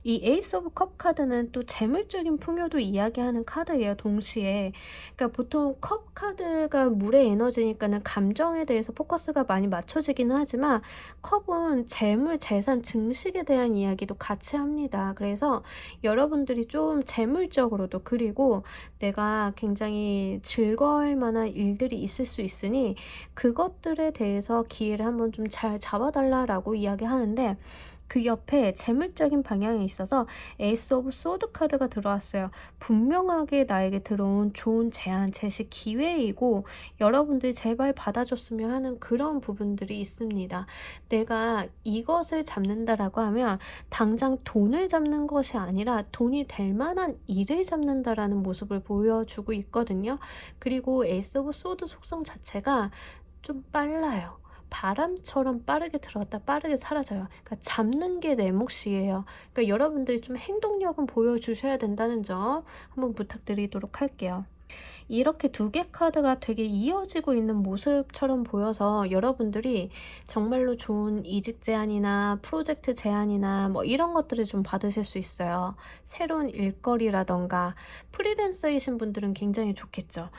이 에이스 오브 컵 카드는 또 재물적인 풍요도 이야기하는 카드예요. 동시에. 그러니까 보통 컵 카드가 물의 에너지니까는 감정에 대해서 포커스가 많이 맞춰지기는 하지만 컵은 재물, 재산, 증식에 대한 이야기도 같이 합니다. 그래서 여러분들이 좀 재물적으로도 그리고 내가 굉장히 즐거워할 만한 일들이 있을 수 있으니 그것들에 대해서 기회를 한번 좀 잘 잡아달라고 이야기하는데 그 옆에 재물적인 방향에 있어서 에이스 오브 소드 카드가 들어왔어요. 분명하게 나에게 들어온 좋은 제안, 제시, 기회이고 여러분들이 제발 받아줬으면 하는 그런 부분들이 있습니다. 내가 이것을 잡는다라고 하면 당장 돈을 잡는 것이 아니라 돈이 될 만한 일을 잡는다라는 모습을 보여주고 있거든요. 그리고 에이스 오브 소드 속성 자체가 좀 빨라요. 바람처럼 빠르게 들어갔다 빠르게 사라져요. 그러니까 잡는 게 내 몫이에요. 그러니까 여러분들이 좀 행동력은 보여주셔야 된다는 점 한번 부탁드리도록 할게요. 이렇게 두 개 카드가 되게 이어지고 있는 모습처럼 보여서 여러분들이 정말로 좋은 이직 제안이나 프로젝트 제안이나 뭐 이런 것들을 좀 받으실 수 있어요. 새로운 일거리라던가 프리랜서이신 분들은 굉장히 좋겠죠.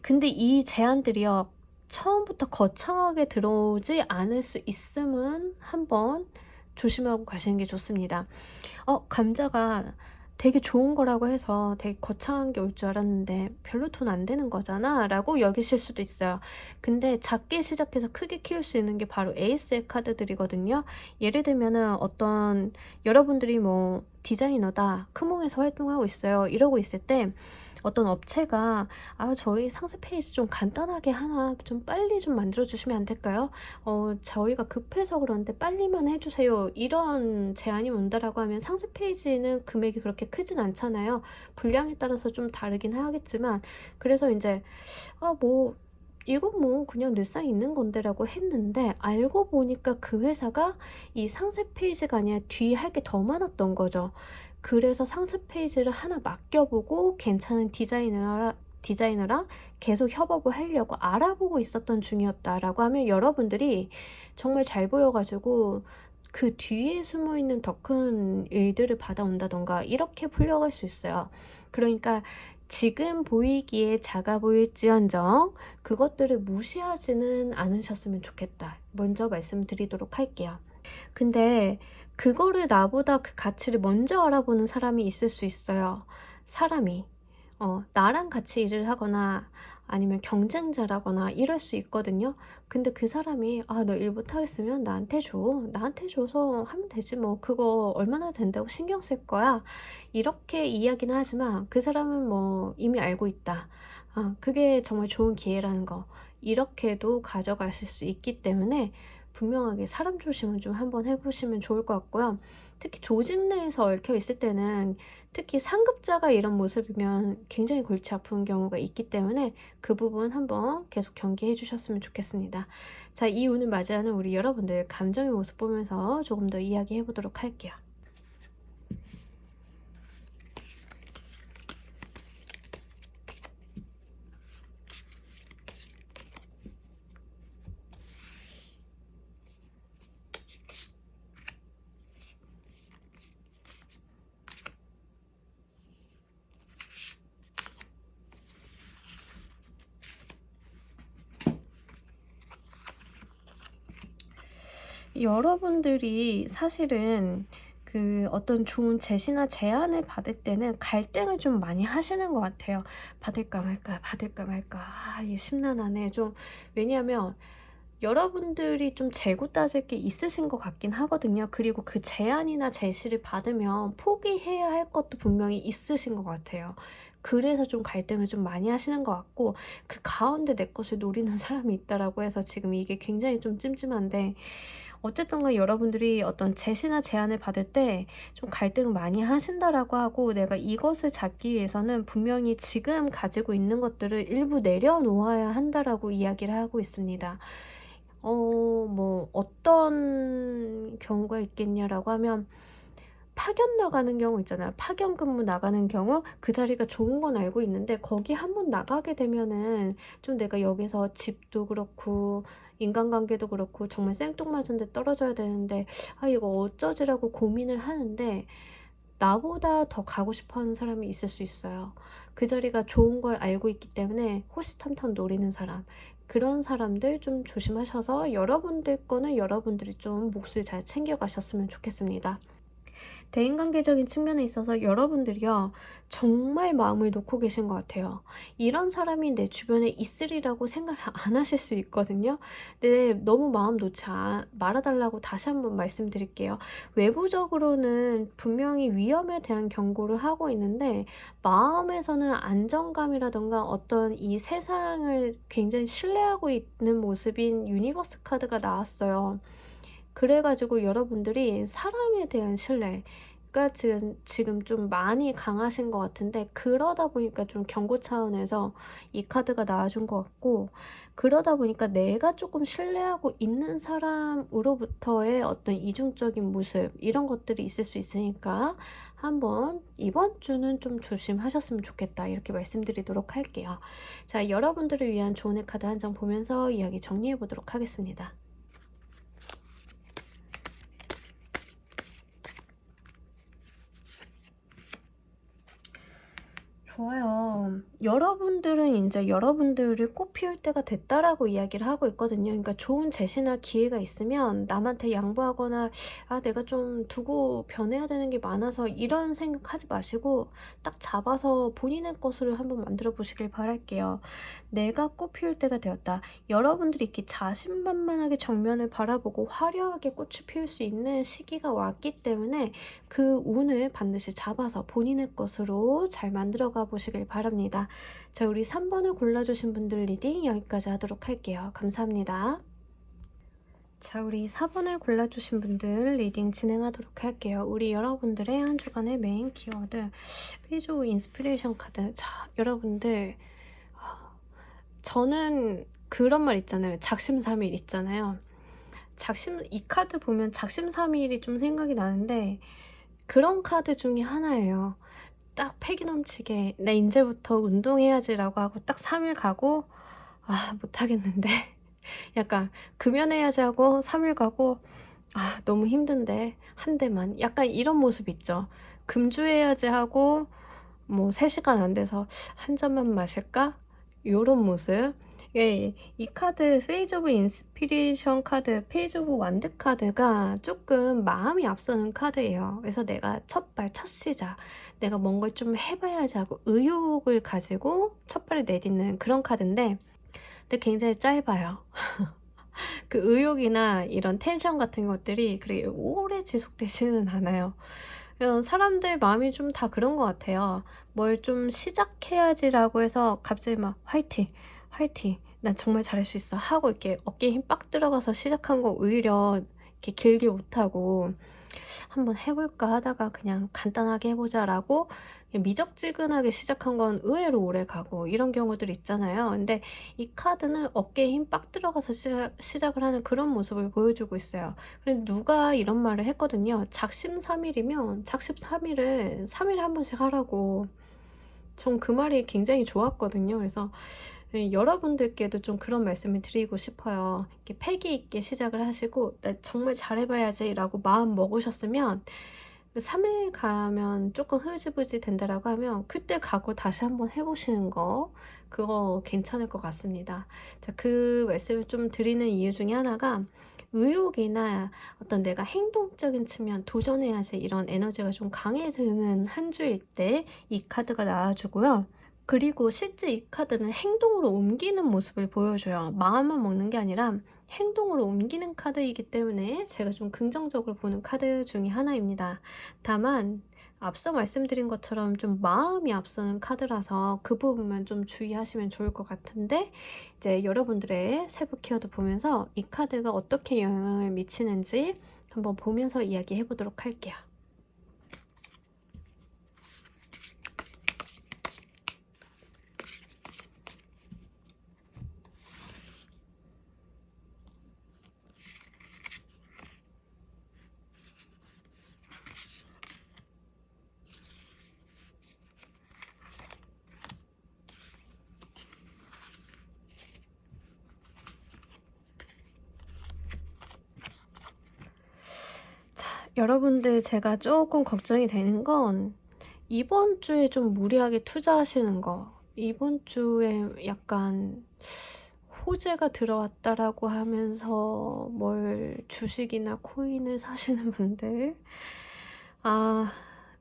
근데 이 제안들이요. 처음부터 거창하게 들어오지 않을 수 있음은 한번 조심하고 가시는 게 좋습니다. 감자가 되게 좋은 거라고 해서 되게 거창한 게 올 줄 알았는데 별로 돈 안 되는 거잖아 라고 여기실 수도 있어요. 근데 작게 시작해서 크게 키울 수 있는 게 바로 에이스의 카드들이거든요. 예를 들면은 어떤 여러분들이 뭐 디자이너다, 크몽에서 활동하고 있어요 이러고 있을 때 어떤 업체가 저희 상세 페이지 좀 간단하게 하나 좀 빨리 좀 만들어 주시면 안 될까요? 저희가 급해서 그러는데 빨리만 해주세요 이런 제안이 온다라고 하면 상세 페이지는 금액이 그렇게 크진 않잖아요. 분량에 따라서 좀 다르긴 하겠지만, 그래서 이제 뭐 이건 뭐 그냥 늘상 있는 건데 라고 했는데 알고 보니까 그 회사가 이 상세 페이지가 아니라 뒤에 할 게 더 많았던 거죠. 그래서 상세 페이지를 하나 맡겨보고 괜찮은 디자이너랑 계속 협업을 하려고 알아보고 있었던 중이었다라고 하면 여러분들이 정말 잘 보여가지고 그 뒤에 숨어있는 더 큰 일들을 받아온다던가 이렇게 풀려갈 수 있어요. 그러니까 지금 보이기에 작아 보일지언정 그것들을 무시하지는 않으셨으면 좋겠다. 먼저 말씀드리도록 할게요. 근데 그거를 나보다 그 가치를 먼저 알아보는 사람이 있을 수 있어요. 사람이 나랑 같이 일을 하거나 아니면 경쟁자라거나 이럴 수 있거든요. 근데 그 사람이 너 일 못하겠으면 나한테 줘. 나한테 줘서 하면 되지 뭐. 그거 얼마나 된다고 신경 쓸 거야. 이렇게 이야기는 하지만 그 사람은 뭐 이미 알고 있다. 그게 정말 좋은 기회라는 거. 이렇게도 가져가실 수 있기 때문에 분명하게 사람 조심은 좀 한번 해보시면 좋을 것 같고요. 특히 조직 내에서 얽혀 있을 때는 특히 상급자가 이런 모습이면 굉장히 골치 아픈 경우가 있기 때문에 그 부분 한번 계속 경계해 주셨으면 좋겠습니다. 자, 이 운을 맞이하는 우리 여러분들 감정의 모습 보면서 조금 더 이야기해 보도록 할게요. 여러분들이 사실은 그 어떤 좋은 제시나 제안을 받을 때는 갈등을 좀 많이 하시는 것 같아요. 받을까 말까, 받을까 말까. 이게 심란하네. 좀, 왜냐하면 여러분들이 좀 재고 따질 게 있으신 것 같긴 하거든요. 그리고 그 제안이나 제시를 받으면 포기해야 할 것도 분명히 있으신 것 같아요. 그래서 좀 갈등을 좀 많이 하시는 것 같고, 그 가운데 내 것을 노리는 사람이 있다라고 해서 지금 이게 굉장히 좀 찜찜한데, 어쨌든 간 여러분들이 어떤 제시나 제안을 받을 때 좀 갈등을 많이 하신다라고 하고, 내가 이것을 잡기 위해서는 분명히 지금 가지고 있는 것들을 일부 내려놓아야 한다라고 이야기를 하고 있습니다. 뭐 어떤 경우가 있겠냐라고 하면 파견 나가는 경우 있잖아요. 파견 근무 나가는 경우 그 자리가 좋은 건 알고 있는데 거기 한번 나가게 되면은 좀 내가 여기서 집도 그렇고 인간관계도 그렇고 정말 생뚱맞은 데 떨어져야 되는데 이거 어쩌지라고 고민을 하는데 나보다 더 가고 싶어 하는 사람이 있을 수 있어요. 그 자리가 좋은 걸 알고 있기 때문에 호시탐탐 노리는 사람. 그런 사람들 좀 조심하셔서 여러분들 거는 여러분들이 좀 몫을 잘 챙겨가셨으면 좋겠습니다. 대인관계적인 측면에 있어서 여러분들이요 정말 마음을 놓고 계신 것 같아요. 이런 사람이 내 주변에 있으리라고 생각 안 하실 수 있거든요. 근데 너무 마음 놓지 말아달라고 다시 한번 말씀드릴게요. 외부적으로는 분명히 위험에 대한 경고를 하고 있는데 마음에서는 안정감이라던가 어떤 이 세상을 굉장히 신뢰하고 있는 모습인 유니버스 카드가 나왔어요. 그래가지고 여러분들이 사람에 대한 신뢰가 지금 좀 많이 강하신 것 같은데, 그러다 보니까 좀 경고 차원에서 이 카드가 나와준 것 같고, 그러다 보니까 내가 조금 신뢰하고 있는 사람으로부터의 어떤 이중적인 모습 이런 것들이 있을 수 있으니까 한번 이번 주는 좀 조심하셨으면 좋겠다 이렇게 말씀드리도록 할게요. 자, 여러분들을 위한 조언의 카드 한 장 보면서 이야기 정리해 보도록 하겠습니다. 좋아요. 여러분들은 이제 여러분들을 꽃 피울 때가 됐다라고 이야기를 하고 있거든요. 그러니까 좋은 제시나 기회가 있으면 남한테 양보하거나 아 내가 좀 두고 변해야 되는 게 많아서 이런 생각하지 마시고 딱 잡아서 본인의 것으로 한번 만들어 보시길 바랄게요. 내가 꽃 피울 때가 되었다. 여러분들이 이렇게 자신만만하게 정면을 바라보고 화려하게 꽃을 피울 수 있는 시기가 왔기 때문에 그 운을 반드시 잡아서 본인의 것으로 잘 만들어 가 보시길 바랍니다. 자, 우리 3번을 골라주신 분들 리딩 여기까지 하도록 할게요. 감사합니다. 자, 우리 4번을 골라주신 분들 리딩 진행하도록 할게요. 우리 여러분들의 한 주간의 메인 키워드 페이지 오브 인스피레이션 카드. 자, 여러분들 저는 그런 말 있잖아요. 작심삼일 있잖아요. 이 카드 보면 작심삼일이 좀 생각이 나는데 그런 카드 중에 하나예요. 딱 패기 넘치게 나 이제부터 운동해야지라고 하고 딱 3일 가고 아 못하겠는데 약간 금연해야지 하고 3일 가고 아 너무 힘든데 한 대만 약간 이런 모습 있죠. 금주해야지 하고 뭐 3시간 안 돼서 한 잔만 마실까? 요런 모습. 예, 이 카드 페이지 오브 인스피레이션 카드, 페이지 오브 완드 카드가 조금 마음이 앞서는 카드예요. 그래서 내가 첫 시작, 내가 뭔가 좀 해봐야지 하고 의욕을 가지고 첫 발을 내딛는 그런 카드인데 근데 굉장히 짧아요. 그 의욕이나 이런 텐션 같은 것들이 그렇게 오래 지속되지는 않아요. 사람들 마음이 좀 다 그런 것 같아요. 뭘 좀 시작해야지라고 해서 갑자기 막 화이팅! 난 정말 잘할 수 있어 하고 이렇게 어깨에 힘 빡 들어가서 시작한 거 오히려 이렇게 길게 못하고 한번 해볼까 하다가 그냥 간단하게 해보자 라고 미적지근하게 시작한 건 의외로 오래 가고 이런 경우들 있잖아요. 근데 이 카드는 어깨에 힘 빡 들어가서 시작을 하는 그런 모습을 보여주고 있어요. 그런데 누가 이런 말을 했거든요. 작심삼일이면 작심삼일을 3일에 한 번씩 하라고. 전 그 말이 굉장히 좋았거든요. 그래서 여러분들께도 좀 그런 말씀을 드리고 싶어요. 이렇게 패기 있게 시작을 하시고 나 정말 잘해봐야지 라고 마음 먹으셨으면 3일 가면 조금 흐지부지 된다라고 하면 그때 가고 다시 한번 해보시는 거 그거 괜찮을 것 같습니다. 자, 그 말씀을 좀 드리는 이유 중에 하나가 의욕이나 어떤 내가 행동적인 측면 도전해야지 이런 에너지가 좀 강해지는 한 주일 때 이 카드가 나와주고요. 그리고 실제 이 카드는 행동으로 옮기는 모습을 보여줘요. 마음만 먹는 게 아니라 행동으로 옮기는 카드이기 때문에 제가 좀 긍정적으로 보는 카드 중에 하나입니다. 다만 앞서 말씀드린 것처럼 좀 마음이 앞서는 카드라서 그 부분만 좀 주의하시면 좋을 것 같은데 이제 여러분들의 세부 키워드 보면서 이 카드가 어떻게 영향을 미치는지 한번 보면서 이야기해 보도록 할게요. 여러분들 제가 조금 걱정이 되는 건 이번 주에 좀 무리하게 투자하시는 거 이번 주에 약간 호재가 들어왔다라고 하면서 뭘 주식이나 코인을 사시는 분들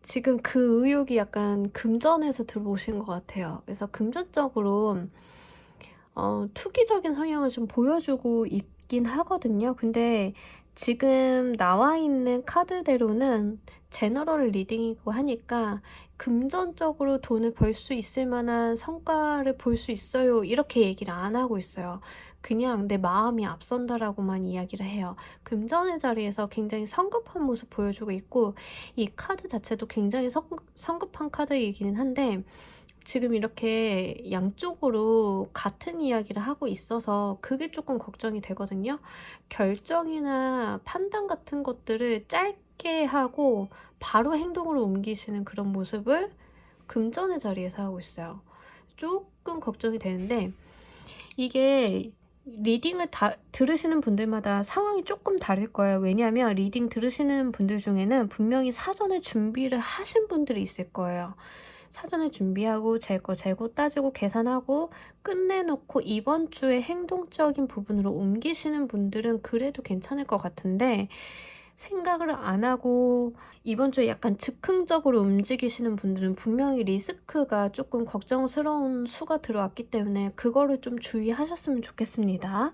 지금 그 의욕이 약간 금전에서 들어오신 것 같아요. 그래서 금전적으로 투기적인 성향을 좀 보여주고 있긴 하거든요. 근데 지금 나와 있는 카드대로는 제너럴 리딩이고 하니까 금전적으로 돈을 벌 수 있을 만한 성과를 볼 수 있어요. 이렇게 얘기를 안 하고 있어요. 그냥 내 마음이 앞선다라고만 이야기를 해요. 금전의 자리에서 굉장히 성급한 모습 보여주고 있고 이 카드 자체도 굉장히 성급한 카드이기는 한데 지금 이렇게 양쪽으로 같은 이야기를 하고 있어서 그게 조금 걱정이 되거든요. 결정이나 판단 같은 것들을 짧게 하고 바로 행동으로 옮기시는 그런 모습을 금전의 자리에서 하고 있어요. 조금 걱정이 되는데 이게 리딩을 들으시는 분들마다 상황이 조금 다를 거예요. 왜냐하면 리딩 들으시는 분들 중에는 분명히 사전에 준비를 하신 분들이 있을 거예요. 사전에 준비하고 재고 따지고 계산하고 끝내놓고 이번 주에 행동적인 부분으로 옮기시는 분들은 그래도 괜찮을 것 같은데, 생각을 안 하고 이번 주에 약간 즉흥적으로 움직이시는 분들은 분명히 리스크가 조금 걱정스러운 수가 들어왔기 때문에 그거를 좀 주의하셨으면 좋겠습니다.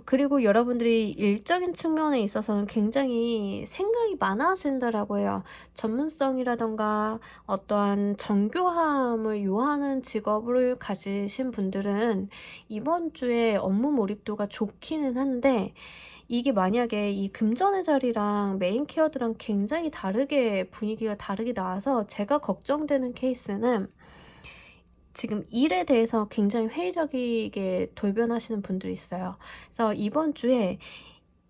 그리고 여러분들이 일적인 측면에 있어서는 굉장히 생각이 많아진다라고 해요. 전문성이라던가 어떠한 정교함을 요하는 직업을 가지신 분들은 이번 주에 업무 몰입도가 좋기는 한데, 이게 만약에 이 금전의 자리랑 메인 키워드랑 굉장히 다르게 분위기가 다르게 나와서 제가 걱정되는 케이스는, 지금 일에 대해서 굉장히 회의적이게 돌변하시는 분들이 있어요. 그래서 이번 주에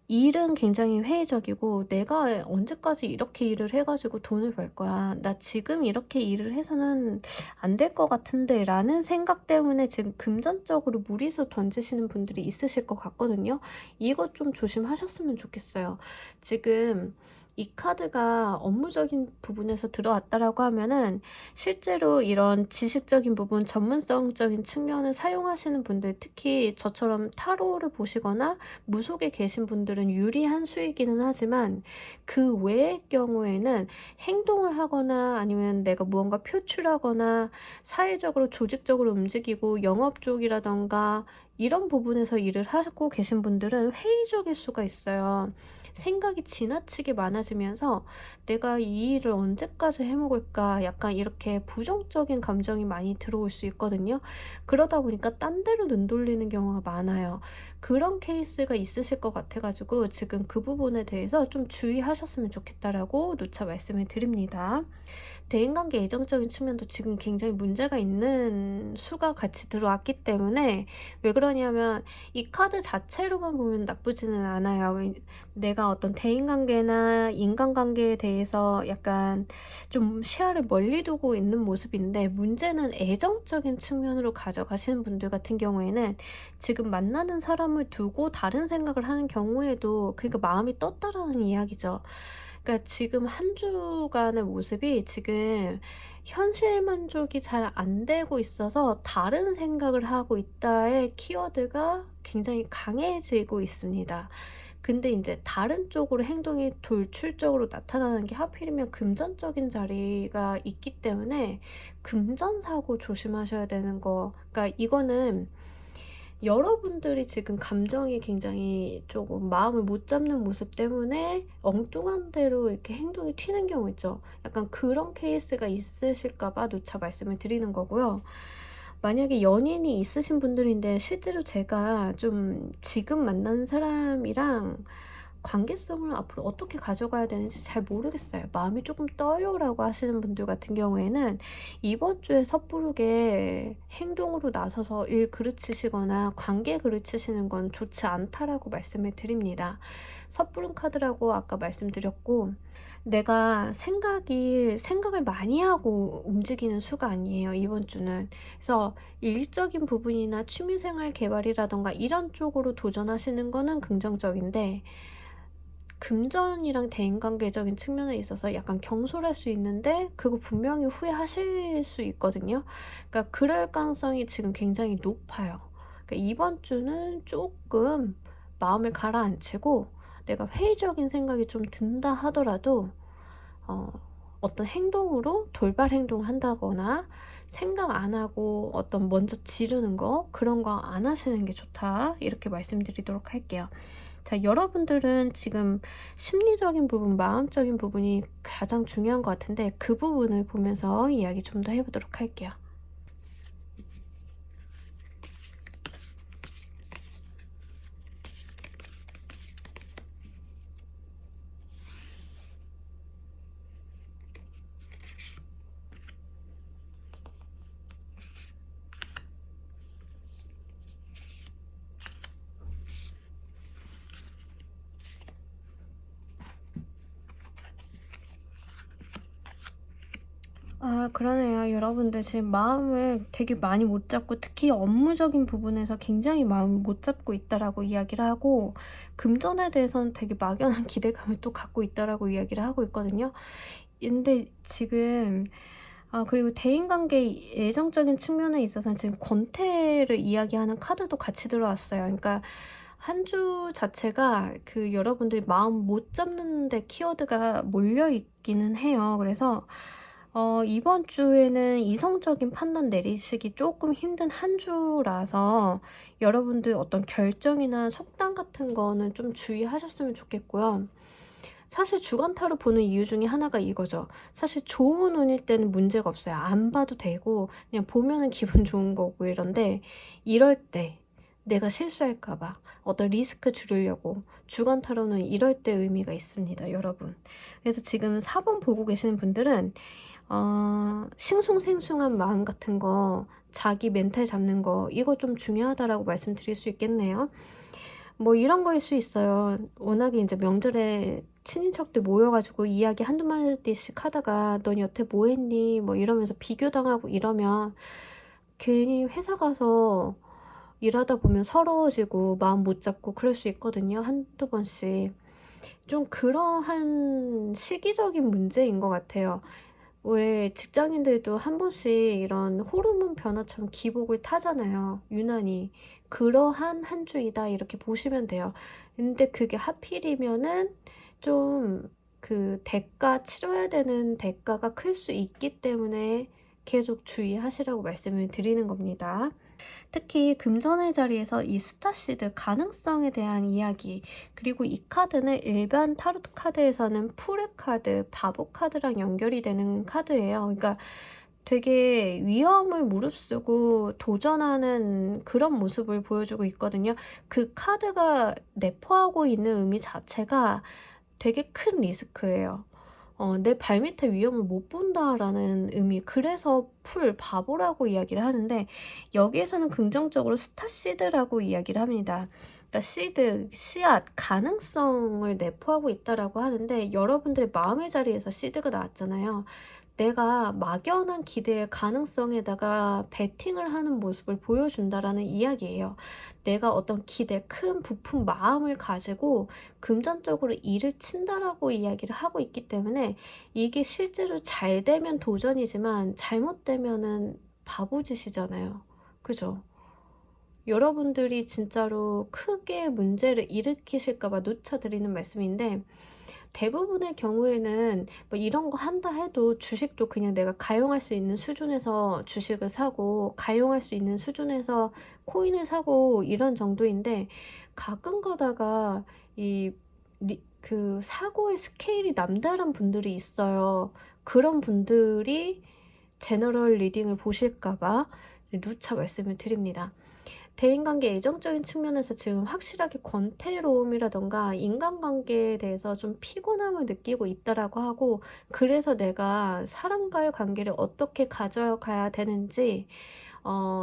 일은 굉장히 회의적이고, 내가 언제까지 이렇게 일을 해가지고 돈을 벌 거야, 나 지금 이렇게 일을 해서는 안 될 것 같은데 라는 생각 때문에 지금 금전적으로 무리수 던지시는 분들이 있으실 것 같거든요. 이것 좀 조심하셨으면 좋겠어요. 지금 이 카드가 업무적인 부분에서 들어왔다라고 하면은 실제로 이런 지식적인 부분, 전문성적인 측면을 사용하시는 분들, 특히 저처럼 타로를 보시거나 무속에 계신 분들은 유리한 수이기는 하지만, 그 외의 경우에는 행동을 하거나 아니면 내가 무언가 표출하거나 사회적으로 조직적으로 움직이고 영업 쪽이라던가 이런 부분에서 일을 하고 계신 분들은 회의적일 수가 있어요. 생각이 지나치게 많아지면서 내가 이 일을 언제까지 해먹을까, 약간 이렇게 부정적인 감정이 많이 들어올 수 있거든요. 그러다 보니까 딴 데로 눈 돌리는 경우가 많아요. 그런 케이스가 있으실 것 같아가지고 지금 그 부분에 대해서 좀 주의하셨으면 좋겠다라고 누차 말씀을 드립니다. 대인관계 애정적인 측면도 지금 굉장히 문제가 있는 수가 같이 들어왔기 때문에, 왜 그러냐면 이 카드 자체로만 보면 나쁘지는 않아요. 내가 어떤 대인관계나 인간관계에 대해서 약간 좀 시야를 멀리 두고 있는 모습인데, 문제는 애정적인 측면으로 가져가시는 분들 같은 경우에는 지금 만나는 사람을 두고 다른 생각을 하는 경우에도, 그러니까 마음이 떴다라는 이야기죠. 그러니까 지금 한 주간의 모습이 지금 현실 만족이 잘 안 되고 있어서 다른 생각을 하고 있다의 키워드가 굉장히 강해지고 있습니다. 근데 이제 다른 쪽으로 행동이 돌출적으로 나타나는 게 하필이면 금전적인 자리가 있기 때문에 금전사고 조심하셔야 되는 거. 그러니까 이거는 여러분들이 지금 감정이 굉장히 조금 마음을 못 잡는 모습 때문에 엉뚱한 대로 이렇게 행동이 튀는 경우 있죠. 약간 그런 케이스가 있으실까봐 누차 말씀을 드리는 거고요. 만약에 연인이 있으신 분들인데 실제로 제가 좀 지금 만나는 사람이랑 관계성을 앞으로 어떻게 가져가야 되는지 잘 모르겠어요, 마음이 조금 떠요 라고 하시는 분들 같은 경우에는 이번 주에 섣부르게 행동으로 나서서 일 그르치시거나 관계 그르치시는 건 좋지 않다라고 말씀을 드립니다. 섣부른 카드라고 아까 말씀드렸고, 내가 생각을 많이 하고 움직이는 수가 아니에요, 이번 주는. 그래서 일적인 부분이나 취미생활 개발이라던가 이런 쪽으로 도전하시는 거는 긍정적인데, 금전이랑 대인관계적인 측면에 있어서 약간 경솔할 수 있는데 그거 분명히 후회하실 수 있거든요. 그러니까 그럴 가능성이 지금 굉장히 높아요. 그러니까 이번 주는 조금 마음을 가라앉히고, 내가 회의적인 생각이 좀 든다 하더라도 어떤 행동으로 돌발 행동을 한다거나 생각 안 하고 어떤 먼저 지르는 거, 그런 거 안 하시는 게 좋다, 이렇게 말씀드리도록 할게요. 자, 여러분들은 지금 심리적인 부분, 마음적인 부분이 가장 중요한 것 같은데, 그 부분을 보면서 이야기 좀 더 해보도록 할게요. 아, 그러네요. 여러분들 지금 마음을 되게 많이 못 잡고, 특히 업무적인 부분에서 굉장히 마음을 못 잡고 있다라고 이야기를 하고, 금전에 대해서는 되게 막연한 기대감을 또 갖고 있다라고 이야기를 하고 있거든요. 근데 지금 그리고 대인관계 애정적인 측면에 있어서는 지금 권태를 이야기하는 카드도 같이 들어왔어요. 그러니까 한 주 자체가 그 여러분들이 마음 못 잡는데 키워드가 몰려 있기는 해요. 그래서 이번 주에는 이성적인 판단 내리시기 조금 힘든 한 주라서 여러분들 어떤 결정이나 속단 같은 거는 좀 주의하셨으면 좋겠고요. 사실 주간타로 보는 이유 중에 하나가 이거죠. 사실 좋은 운일 때는 문제가 없어요. 안 봐도 되고 그냥 보면은 기분 좋은 거고 이런데 이럴 때 내가 실수할까봐 어떤 리스크 줄이려고 주간타로는 이럴 때 의미가 있습니다, 여러분. 그래서 지금 4번 보고 계시는 분들은 싱숭생숭한 마음 같은 거, 자기 멘탈 잡는 거, 이거 좀 중요하다라고 말씀드릴 수 있겠네요. 뭐 이런 거일 수 있어요. 워낙에 이제 명절에 친인척들 모여가지고 이야기 한두 마디씩 하다가 넌 여태 뭐 했니? 뭐 이러면서 비교당하고 이러면 괜히 회사 가서 일하다 보면 서러워지고 마음 못 잡고 그럴 수 있거든요. 한두 번씩. 좀 그러한 시기적인 문제인 것 같아요. 왜 직장인들도 한 번씩 이런 호르몬 변화처럼 기복을 타잖아요. 유난히. 그러한 한 주이다 이렇게 보시면 돼요. 근데 그게 하필이면은 좀 그 치러야 되는 대가가 클 수 있기 때문에 계속 주의하시라고 말씀을 드리는 겁니다. 특히 금전의 자리에서 이 스타시드 가능성에 대한 이야기, 그리고 이 카드는 일반 타로트 카드에서는 풀의 카드, 바보 카드랑 연결이 되는 카드예요. 그러니까 되게 위험을 무릅쓰고 도전하는 그런 모습을 보여주고 있거든요. 그 카드가 내포하고 있는 의미 자체가 되게 큰 리스크예요. 내 발밑에 위험을 못 본다라는 의미. 그래서 바보라고 이야기를 하는데 여기에서는 긍정적으로 스타시드라고 이야기를 합니다. 그러니까 시드, 씨앗, 가능성을 내포하고 있다라고 하는데 여러분들의 마음의 자리에서 시드가 나왔잖아요. 내가 막연한 기대의 가능성에다가 베팅을 하는 모습을 보여준다라는 이야기예요. 내가 어떤 기대, 큰 부푼 마음을 가지고 금전적으로 일을 친다라고 이야기를 하고 있기 때문에 이게 실제로 잘 되면 도전이지만 잘못되면은 바보짓이잖아요. 그죠? 여러분들이 진짜로 크게 문제를 일으키실까봐 누차드리는 말씀인데 대부분의 경우에는 뭐 이런 거 한다 해도 주식도 그냥 내가 가용할 수 있는 수준에서 주식을 사고 가용할 수 있는 수준에서 코인을 사고 이런 정도인데 가끔 가다가 그 사고의 스케일이 남다른 분들이 있어요. 그런 분들이 제너럴 리딩을 보실까봐 누차 말씀을 드립니다. 대인관계 애정적인 측면에서 지금 확실하게 권태로움이라던가 인간관계에 대해서 좀 피곤함을 느끼고 있다라고 하고 그래서 내가 사람과의 관계를 어떻게 가져가야 되는지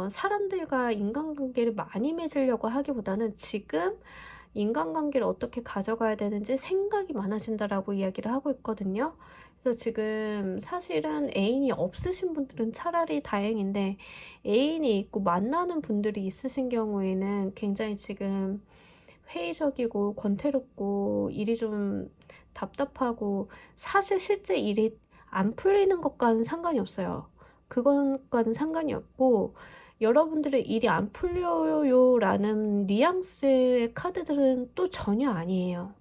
사람들과 인간관계를 많이 맺으려고 하기보다는 지금 인간관계를 어떻게 가져가야 되는지 생각이 많아진다라고 이야기를 하고 있거든요. 그래서 지금 사실은 애인이 없으신 분들은 차라리 다행인데 애인이 있고 만나는 분들이 있으신 경우에는 굉장히 지금 회의적이고 권태롭고 일이 좀 답답하고 사실 실제 일이 안 풀리는 것과는 상관이 없어요. 그것과는 상관이 없고 여러분들의 일이 안 풀려요 라는 뉘앙스의 카드들은 또 전혀 아니에요.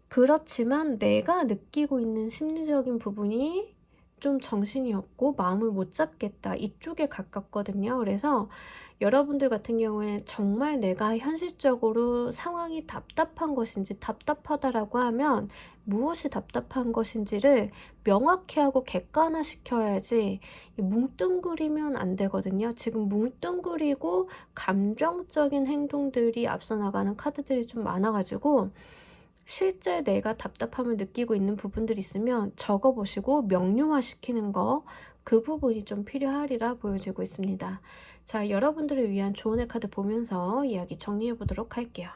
그렇지만 내가 느끼고 있는 심리적인 부분이 좀 정신이 없고 마음을 못 잡겠다 이쪽에 가깝거든요. 그래서 여러분들 같은 경우에 정말 내가 현실적으로 상황이 답답한 것인지 답답하다라고 하면 무엇이 답답한 것인지를 명확히 하고 객관화 시켜야지 뭉뚱그리면 안 되거든요. 지금 뭉뚱그리고 감정적인 행동들이 앞서 나가는 카드들이 좀 많아가지고 실제 내가 답답함을 느끼고 있는 부분들이 있으면 적어보시고 명료화시키는 거, 그 부분이 좀 필요하리라 보여지고 있습니다. 자, 여러분들을 위한 조언의 카드 보면서 이야기 정리해 보도록 할게요.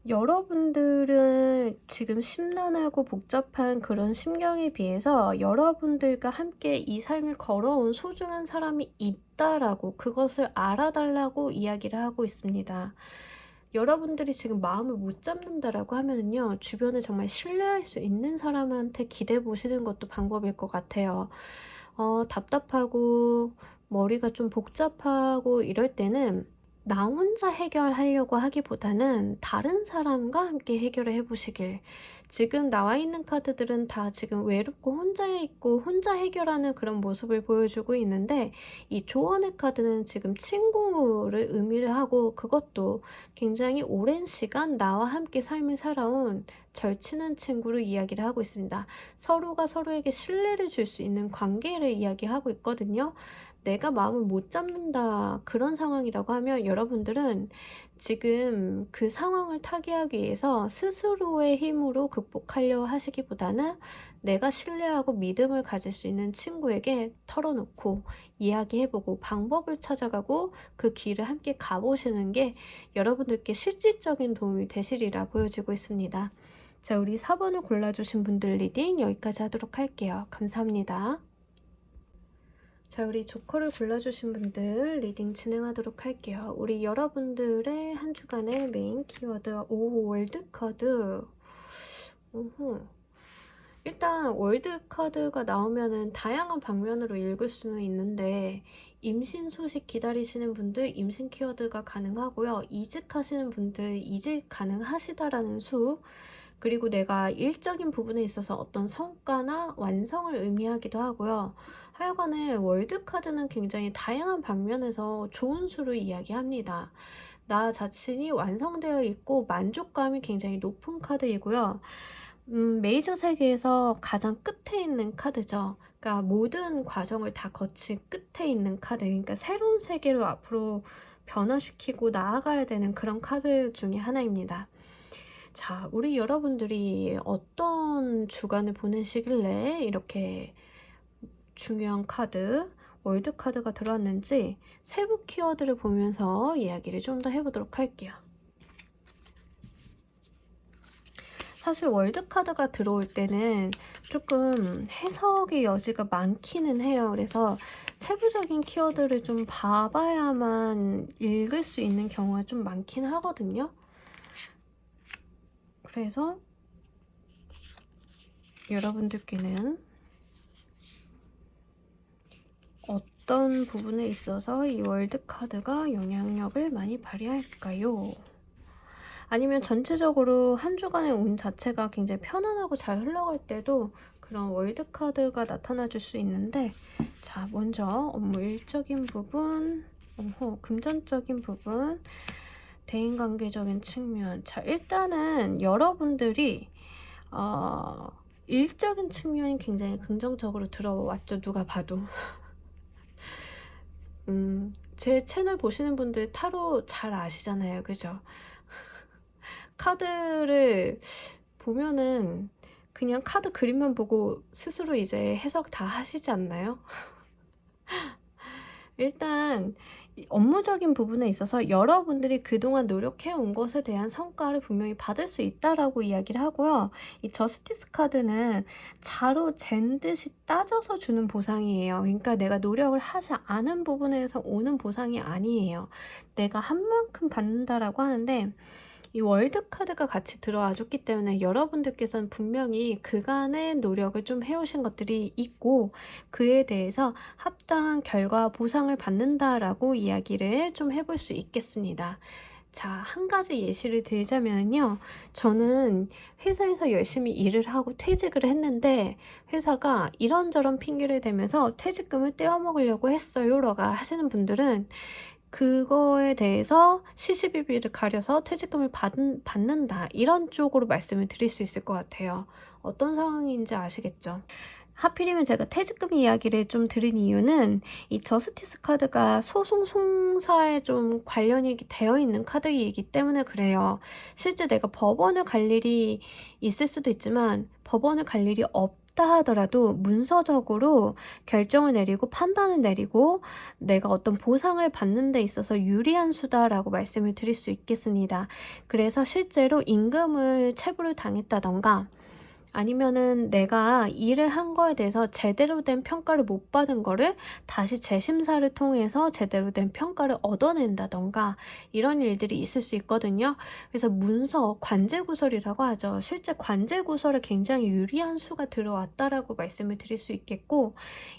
여러분들은 지금 심란하고 복잡한 그런 심경에 비해서 여러분들과 함께 이 삶을 걸어온 소중한 사람이 있다라고 그것을 알아달라고 이야기를 하고 있습니다. 여러분들이 지금 마음을 못 잡는다라고 하면은요, 주변에 정말 신뢰할 수 있는 사람한테 기대 보시는 것도 방법일 것 같아요. 답답하고 머리가 좀 복잡하고 이럴 때는 나 혼자 해결하려고 하기보다는 다른 사람과 함께 해결을 해보시길. 지금 나와 있는 카드들은 다 지금 외롭고 혼자 있고 혼자 해결하는 그런 모습을 보여주고 있는데, 이 조언의 카드는 지금 친구를 의미를 하고, 그것도 굉장히 오랜 시간 나와 함께 삶을 살아온 절친한 친구를 이야기를 하고 있습니다. 서로가 서로에게 신뢰를 줄 수 있는 관계를 이야기하고 있거든요. 내가 마음을 못 잡는다, 그런 상황이라고 하면 여러분들은 지금 그 상황을 타개하기 위해서 스스로의 힘으로 극복하려 하시기보다는 내가 신뢰하고 믿음을 가질 수 있는 친구에게 털어놓고 이야기해보고 방법을 찾아가고 그 길을 함께 가보시는 게 여러분들께 실질적인 도움이 되시리라 보여지고 있습니다. 자, 우리 4번을 골라주신 분들 리딩 여기까지 하도록 할게요. 감사합니다. 자, 우리 조커를 골라주신 분들 리딩 진행하도록 할게요. 우리 여러분들의 한 주간의 메인 키워드, 월드 카드. 일단 월드 카드가 나오면은 다양한 방면으로 읽을 수는 있는데, 임신 소식 기다리시는 분들 임신 키워드가 가능하고요. 이직하시는 분들 이직 가능하시다라는 수, 그리고 내가 일적인 부분에 있어서 어떤 성과나 완성을 의미하기도 하고요. 하여간에 월드카드는 굉장히 다양한 방면에서 좋은 수를 이야기합니다. 나 자신이 완성되어 있고 만족감이 굉장히 높은 카드이고요. 메이저 세계에서 가장 끝에 있는 카드죠. 그러니까 모든 과정을 다 거친 끝에 있는 카드. 그러니까 새로운 세계로 앞으로 변화시키고 나아가야 되는 그런 카드 중에 하나입니다. 자, 우리 여러분들이 어떤 주간을 보내시길래 이렇게 중요한 카드, 월드 카드가 들어왔는지 세부 키워드를 보면서 이야기를 좀 더 해보도록 할게요. 사실 월드 카드가 들어올 때는 조금 해석의 여지가 많기는 해요. 그래서 세부적인 키워드를 좀 봐봐야만 읽을 수 있는 경우가 좀 많긴 하거든요. 그래서 여러분들께는 어떤 부분에 있어서 이 월드카드가 영향력을 많이 발휘할까요? 아니면 전체적으로 한 주간의 운 자체가 굉장히 편안하고 잘 흘러갈 때도 그런 월드카드가 나타나 줄 수 있는데, 자, 먼저 업무 일적인 부분, 금전적인 부분, 대인관계적인 측면. 자, 일단은 여러분들이 일적인 측면이 굉장히 긍정적으로 들어왔죠. 누가 봐도. 제 채널 보시는 분들 타로 잘 아시잖아요. 그죠? 카드를 보면은 그냥 카드 그림만 보고 스스로 이제 해석 다 하시지 않나요? 일단 업무적인 부분에 있어서 여러분들이 그동안 노력해온 것에 대한 성과를 분명히 받을 수 있다라고 이야기를 하고요. 이 저스티스 카드는 자로 잰 듯이 따져서 주는 보상이에요. 그러니까 내가 노력을 하지 않은 부분에서 오는 보상이 아니에요. 내가 한 만큼 받는다라고 하는데, 이 월드카드가 같이 들어와 줬기 때문에 여러분들께서는 분명히 그간의 노력을 좀 해오신 것들이 있고, 그에 대해서 합당한 결과 보상을 받는다라고 이야기를 좀 해볼 수 있겠습니다. 자, 한 가지 예시를 들자면요. 저는 회사에서 열심히 일을 하고 퇴직을 했는데 회사가 이런저런 핑계를 대면서 퇴직금을 떼어먹으려고 했어요 라고 하시는 분들은 그거에 대해서 시시비비를 가려서 퇴직금을 받는다, 이런 쪽으로 말씀을 드릴 수 있을 것 같아요. 어떤 상황인지 아시겠죠? 하필이면 제가 퇴직금 이야기를 좀 드린 이유는 이 저스티스 카드가 소송 송사에 좀 관련이 되어 있는 카드이기 때문에 그래요. 실제 내가 법원을 갈 일이 있을 수도 있지만 법원을 갈 일이 없다 하더라도 문서적으로 결정을 내리고 판단을 내리고 내가 어떤 보상을 받는 데 있어서 유리한 수다라고 말씀을 드릴 수 있겠습니다. 그래서 실제로 임금을 체불을 당했다던가 아니면은 내가 일을 한 거에 대해서 제대로 된 평가를 못 받은 거를 다시 재심사를 통해서 제대로 된 평가를 얻어낸다던가 이런 일들이 있을 수 있거든요. 그래서 문서, 관제구설이라고 하죠. 실제 관제구설에 굉장히 유리한 수가 들어왔다라고 말씀을 드릴 수 있겠고,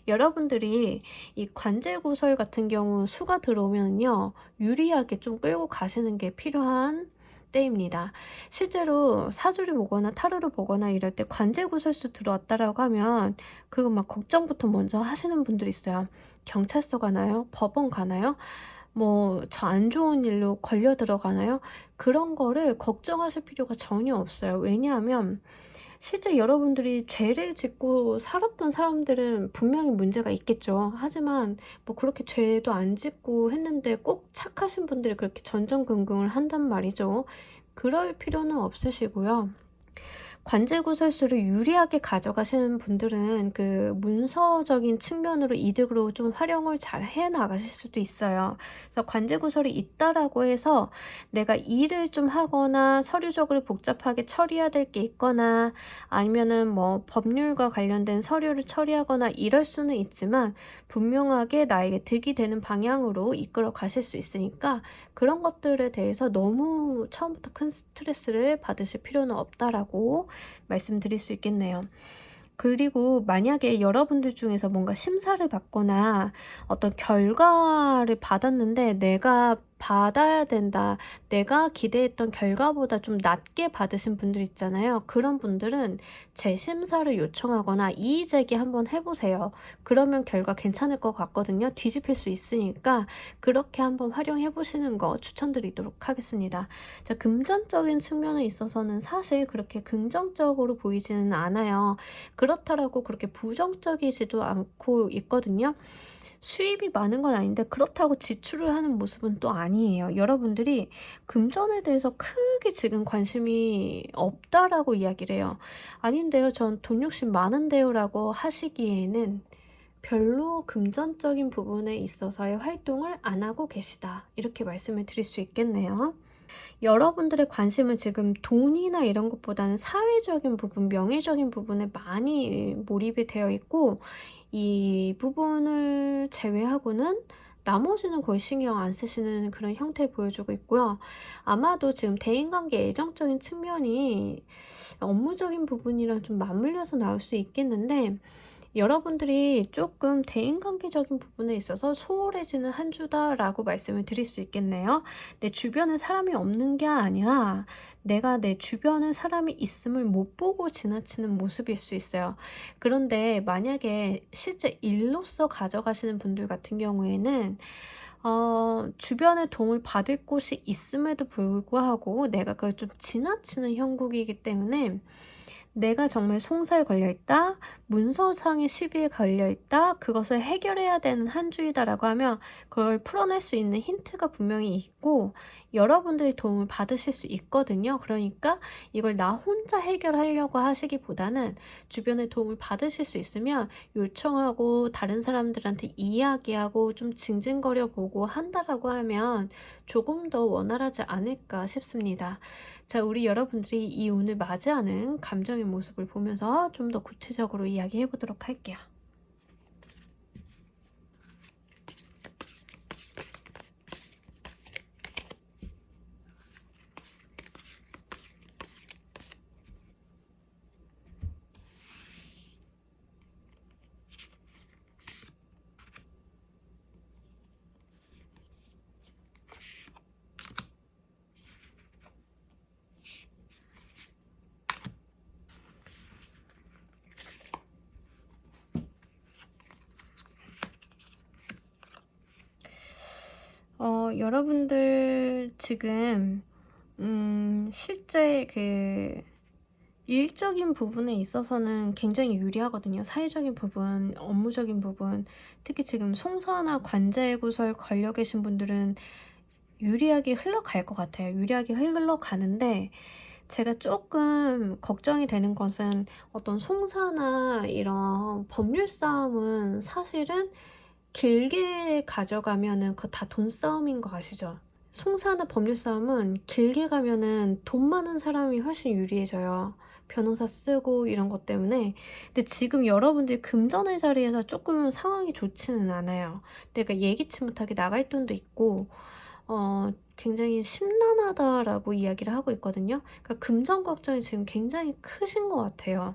여러분들이 이 관제구설 같은 경우 수가 들어오면요, 유리하게 좀 끌고 가시는 게 필요한 때입니다. 실제로 사주를 보거나 타로를 보거나 이럴 때 관제구설수 들어왔다라고 하면 그거 막 걱정부터 먼저 하시는 분들이 있어요. 경찰서 가나요? 법원 가나요? 뭐 저 안 좋은 일로 걸려 들어가나요? 그런 거를 걱정하실 필요가 전혀 없어요. 왜냐하면 실제 여러분들이 죄를 짓고 살았던 사람들은 분명히 문제가 있겠죠. 하지만 뭐 그렇게 죄도 안 짓고 했는데 꼭 착하신 분들이 그렇게 전전긍긍을 한단 말이죠. 그럴 필요는 없으시고요. 관제구설수를 유리하게 가져가시는 분들은 그 문서적인 측면으로 이득으로 좀 활용을 잘 해나가실 수도 있어요. 그래서 관제구설이 있다라고 해서 내가 일을 좀 하거나 서류적으로 복잡하게 처리해야 될 게 있거나 아니면은 뭐 법률과 관련된 서류를 처리하거나 이럴 수는 있지만 분명하게 나에게 득이 되는 방향으로 이끌어 가실 수 있으니까 그런 것들에 대해서 너무 처음부터 큰 스트레스를 받으실 필요는 없다라고 말씀드릴 수 있겠네요. 그리고 만약에 여러분들 중에서 뭔가 심사를 받거나 어떤 결과를 받았는데 내가 받아야 된다, 내가 기대했던 결과보다 좀 낮게 받으신 분들 있잖아요. 그런 분들은 재심사를 요청하거나 이의제기 한번 해보세요. 그러면 결과 괜찮을 것 같거든요. 뒤집힐 수 있으니까 그렇게 한번 활용해 보시는 거 추천드리도록 하겠습니다. 자, 금전적인 측면에 있어서는 사실 그렇게 긍정적으로 보이지는 않아요. 그렇다라고 그렇게 부정적이지도 않고 있거든요. 수입이 많은 건 아닌데 그렇다고 지출을 하는 모습은 또 아니에요. 여러분들이 금전에 대해서 크게 지금 관심이 없다라고 이야기를 해요. 아닌데요, 전 돈 욕심 많은데요 라고 하시기에는 별로 금전적인 부분에 있어서의 활동을 안 하고 계시다, 이렇게 말씀을 드릴 수 있겠네요. 여러분들의 관심은 지금 돈이나 이런 것보다는 사회적인 부분, 명예적인 부분에 많이 몰입이 되어 있고, 이 부분을 제외하고는 나머지는 거의 신경 안 쓰시는 그런 형태를 보여주고 있고요. 아마도 지금 대인관계 애정적인 측면이 업무적인 부분이랑 좀 맞물려서 나올 수 있겠는데, 여러분들이 조금 대인관계적인 부분에 있어서 소홀해지는 한 주다라고 말씀을 드릴 수 있겠네요. 내 주변에 사람이 없는 게 아니라 내가 내 주변에 사람이 있음을 못 보고 지나치는 모습일 수 있어요. 그런데 만약에 실제 일로서 가져가시는 분들 같은 경우에는 주변에 도움을 받을 곳이 있음에도 불구하고 내가 그걸 좀 지나치는 형국이기 때문에 내가 정말 송사에 걸려있다, 문서상의 시비에 걸려있다, 그것을 해결해야 되는 한 주이다라고 하면 그걸 풀어낼 수 있는 힌트가 분명히 있고 여러분들이 도움을 받으실 수 있거든요. 그러니까 이걸 나 혼자 해결하려고 하시기보다는 주변에 도움을 받으실 수 있으면 요청하고 다른 사람들한테 이야기하고 좀 징징거려 보고 한다라고 하면 조금 더 원활하지 않을까 싶습니다. 자, 우리 여러분들이 이 운을 맞이하는 감정의 모습을 보면서 좀 더 구체적으로 이야기해 보도록 할게요. 여러분들 지금 실제 그 일적인 부분에 있어서는 굉장히 유리하거든요. 사회적인 부분, 업무적인 부분, 특히 지금 송사나 관제구설 걸려 계신 분들은 유리하게 흘러갈 것 같아요. 유리하게 흘러가는데 제가 조금 걱정이 되는 것은 어떤 송사나 이런 법률 싸움은 사실은 길게 가져가면은 그거 다 돈 싸움인 거 아시죠? 송사나 법률 싸움은 길게 가면은 돈 많은 사람이 훨씬 유리해져요. 변호사 쓰고 이런 것 때문에. 근데 지금 여러분들이 금전의 자리에서 조금 상황이 좋지는 않아요. 내가 예기치 못하게 나갈 돈도 있고 굉장히 심란하다라고 이야기를 하고 있거든요. 그러니까 금전 걱정이 지금 굉장히 크신 것 같아요.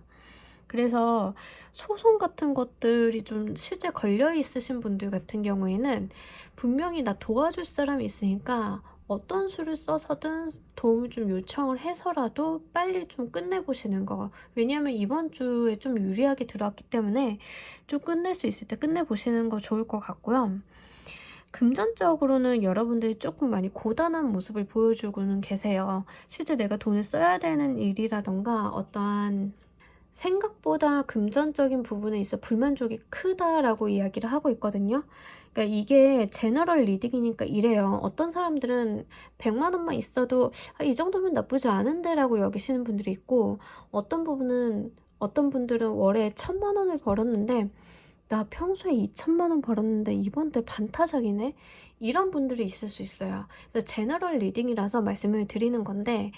그래서 소송 같은 것들이 좀 실제 걸려 있으신 분들 같은 경우에는 분명히 나 도와줄 사람이 있으니까 어떤 수를 써서든 도움을 좀 요청을 해서라도 빨리 좀 끝내보시는 거. 왜냐하면 이번 주에 좀 유리하게 들어왔기 때문에 좀 끝낼 수 있을 때 끝내보시는 거 좋을 것 같고요. 금전적으로는 여러분들이 조금 많이 고단한 모습을 보여주고는 계세요. 실제 내가 돈을 써야 되는 일이라던가 어떠한 생각보다 금전적인 부분에 있어 불만족이 크다라고 이야기를 하고 있거든요. 그러니까 이게 제너럴 리딩이니까 이래요. 어떤 사람들은 100만 원만 있어도 이 정도면 나쁘지 않은데 라고 여기시는 분들이 있고, 어떤 분들은 월에 1000만 원을 벌었는데 나 평소에 2000만 원 벌었는데 이번 달 반타작이네? 이런 분들이 있을 수 있어요. 그래서 제너럴 리딩이라서 말씀을 드리는 건데,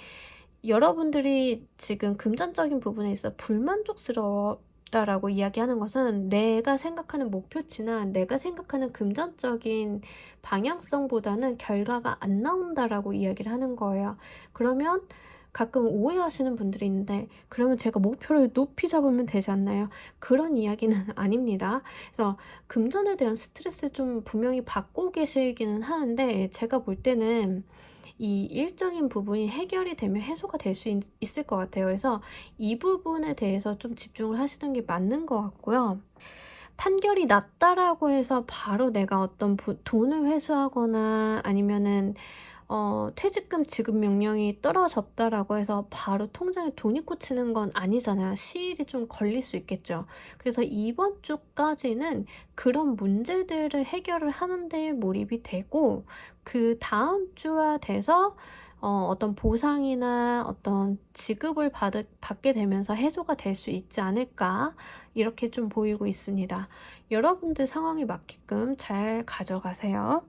여러분들이 지금 금전적인 부분에 있어 불만족스럽다라고 이야기하는 것은 내가 생각하는 목표치나 내가 생각하는 금전적인 방향성보다는 결과가 안 나온다라고 이야기를 하는 거예요. 그러면 가끔 오해하시는 분들이 있는데, 그러면 제가 목표를 높이 잡으면 되지 않나요? 그런 이야기는 아닙니다. 그래서 금전에 대한 스트레스 좀 분명히 받고 계시기는 하는데, 제가 볼 때는 이 일적인 부분이 해결이 되면 해소가 될 수 있을 것 같아요. 그래서 이 부분에 대해서 좀 집중을 하시는 게 맞는 것 같고요. 판결이 났다라고 해서 바로 내가 어떤 돈을 회수하거나 아니면은 퇴직금 지급 명령이 떨어졌다라고 해서 바로 통장에 돈이 꽂히는 건 아니잖아요. 시일이 좀 걸릴 수 있겠죠. 그래서 이번 주까지는 그런 문제들을 해결을 하는 데 몰입이 되고, 그 다음 주가 돼서 어떤 보상이나 어떤 지급을 받게 되면서 해소가 될 수 있지 않을까, 이렇게 좀 보이고 있습니다. 여러분들 상황에 맞게끔 잘 가져가세요.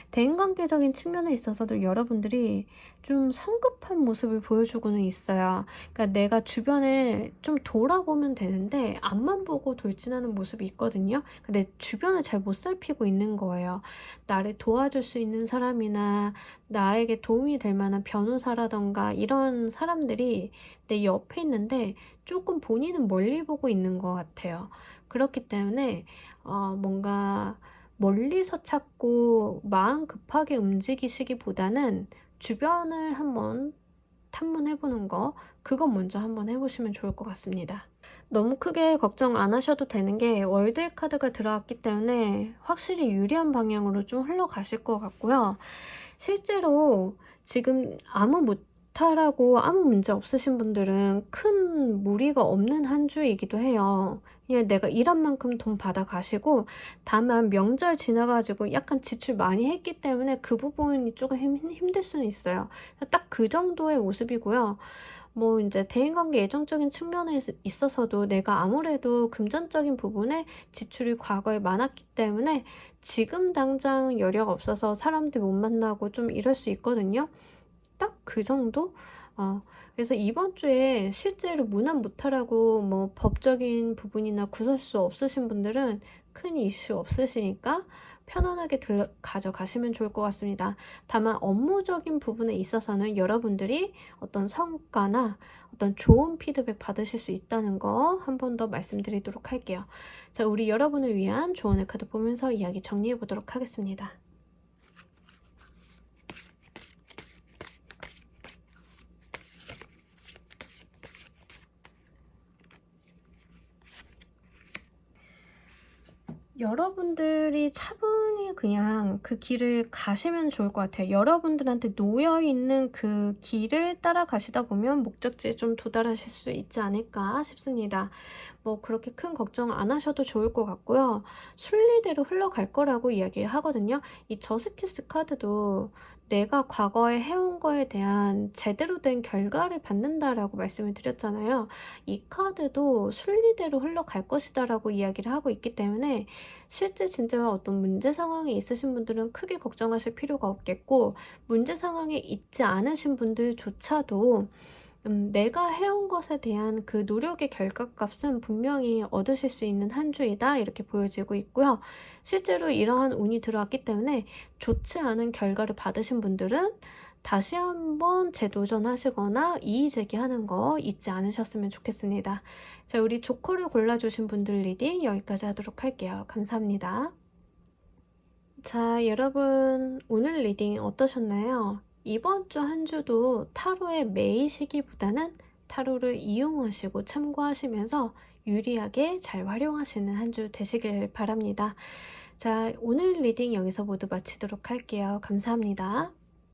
대인관계적인 측면에 있어서도 여러분들이 좀 성급한 모습을 보여주고는 있어요. 그러니까 내가 주변에 좀 돌아보면 되는데 앞만 보고 돌진하는 모습이 있거든요. 근데 주변을 잘 못 살피고 있는 거예요. 나를 도와줄 수 있는 사람이나 나에게 도움이 될 만한 변호사라던가 이런 사람들이 내 옆에 있는데 조금 본인은 멀리 보고 있는 것 같아요. 그렇기 때문에 뭔가 멀리서 찾고 마음 급하게 움직이시기보다는 주변을 한번 탐문해보는 거, 그건 먼저 한번 해보시면 좋을 것 같습니다. 너무 크게 걱정 안 하셔도 되는 게 월드의 카드가 들어왔기 때문에 확실히 유리한 방향으로 좀 흘러가실 것 같고요. 실제로 지금 아무 무탈하고 아무 문제 없으신 분들은 큰 무리가 없는 한 주이기도 해요. 그냥 내가 일한 만큼 돈 받아 가시고, 다만 명절 지나가지고 약간 지출 많이 했기 때문에 그 부분이 조금 힘들 수는 있어요. 딱 그 정도의 모습이고요. 뭐 이제 대인관계 예정적인 측면에 있어서도 내가 아무래도 금전적인 부분에 지출이 과거에 많았기 때문에 지금 당장 여력 없어서 사람들 못 만나고 좀 이럴 수 있거든요. 딱 그 정도? 그래서 이번 주에 실제로 무난무탈하고 뭐 법적인 부분이나 구설수 없으신 분들은 큰 이슈 없으시니까 편안하게 가져가시면 좋을 것 같습니다. 다만 업무적인 부분에 있어서는 여러분들이 어떤 성과나 어떤 좋은 피드백 받으실 수 있다는 거 한 번 더 말씀드리도록 할게요. 자, 우리 여러분을 위한 조언의 카드 보면서 이야기 정리해 보도록 하겠습니다. 여러분들이 차분히 그냥 그 길을 가시면 좋을 것 같아요. 여러분들한테 놓여있는 그 길을 따라가시다 보면 목적지에 좀 도달하실 수 있지 않을까 싶습니다. 뭐 그렇게 큰 걱정 안 하셔도 좋을 것 같고요. 순리대로 흘러갈 거라고 이야기하거든요. 이 저스티스 카드도 내가 과거에 해온 거에 대한 제대로 된 결과를 받는다라고 말씀을 드렸잖아요. 이 카드도 순리대로 흘러갈 것이다 라고 이야기를 하고 있기 때문에 실제 진짜 어떤 문제 상황에 있으신 분들은 크게 걱정하실 필요가 없겠고, 문제 상황에 있지 않으신 분들조차도 내가 해온 것에 대한 그 노력의 결과값은 분명히 얻으실 수 있는 한 주이다 이렇게 보여지고 있고요. 실제로 이러한 운이 들어왔기 때문에 좋지 않은 결과를 받으신 분들은 다시 한번 재도전하시거나 이의제기하는 거 잊지 않으셨으면 좋겠습니다. 자, 우리 조커를 골라주신 분들 리딩 여기까지 하도록 할게요. 감사합니다. 자, 여러분 오늘 리딩 어떠셨나요? 이번 주 한 주도 타로에 매이시기보다는 타로를 이용하시고 참고하시면서 유리하게 잘 활용하시는 한 주 되시길 바랍니다. 자, 오늘 리딩 여기서 모두 마치도록 할게요. 감사합니다.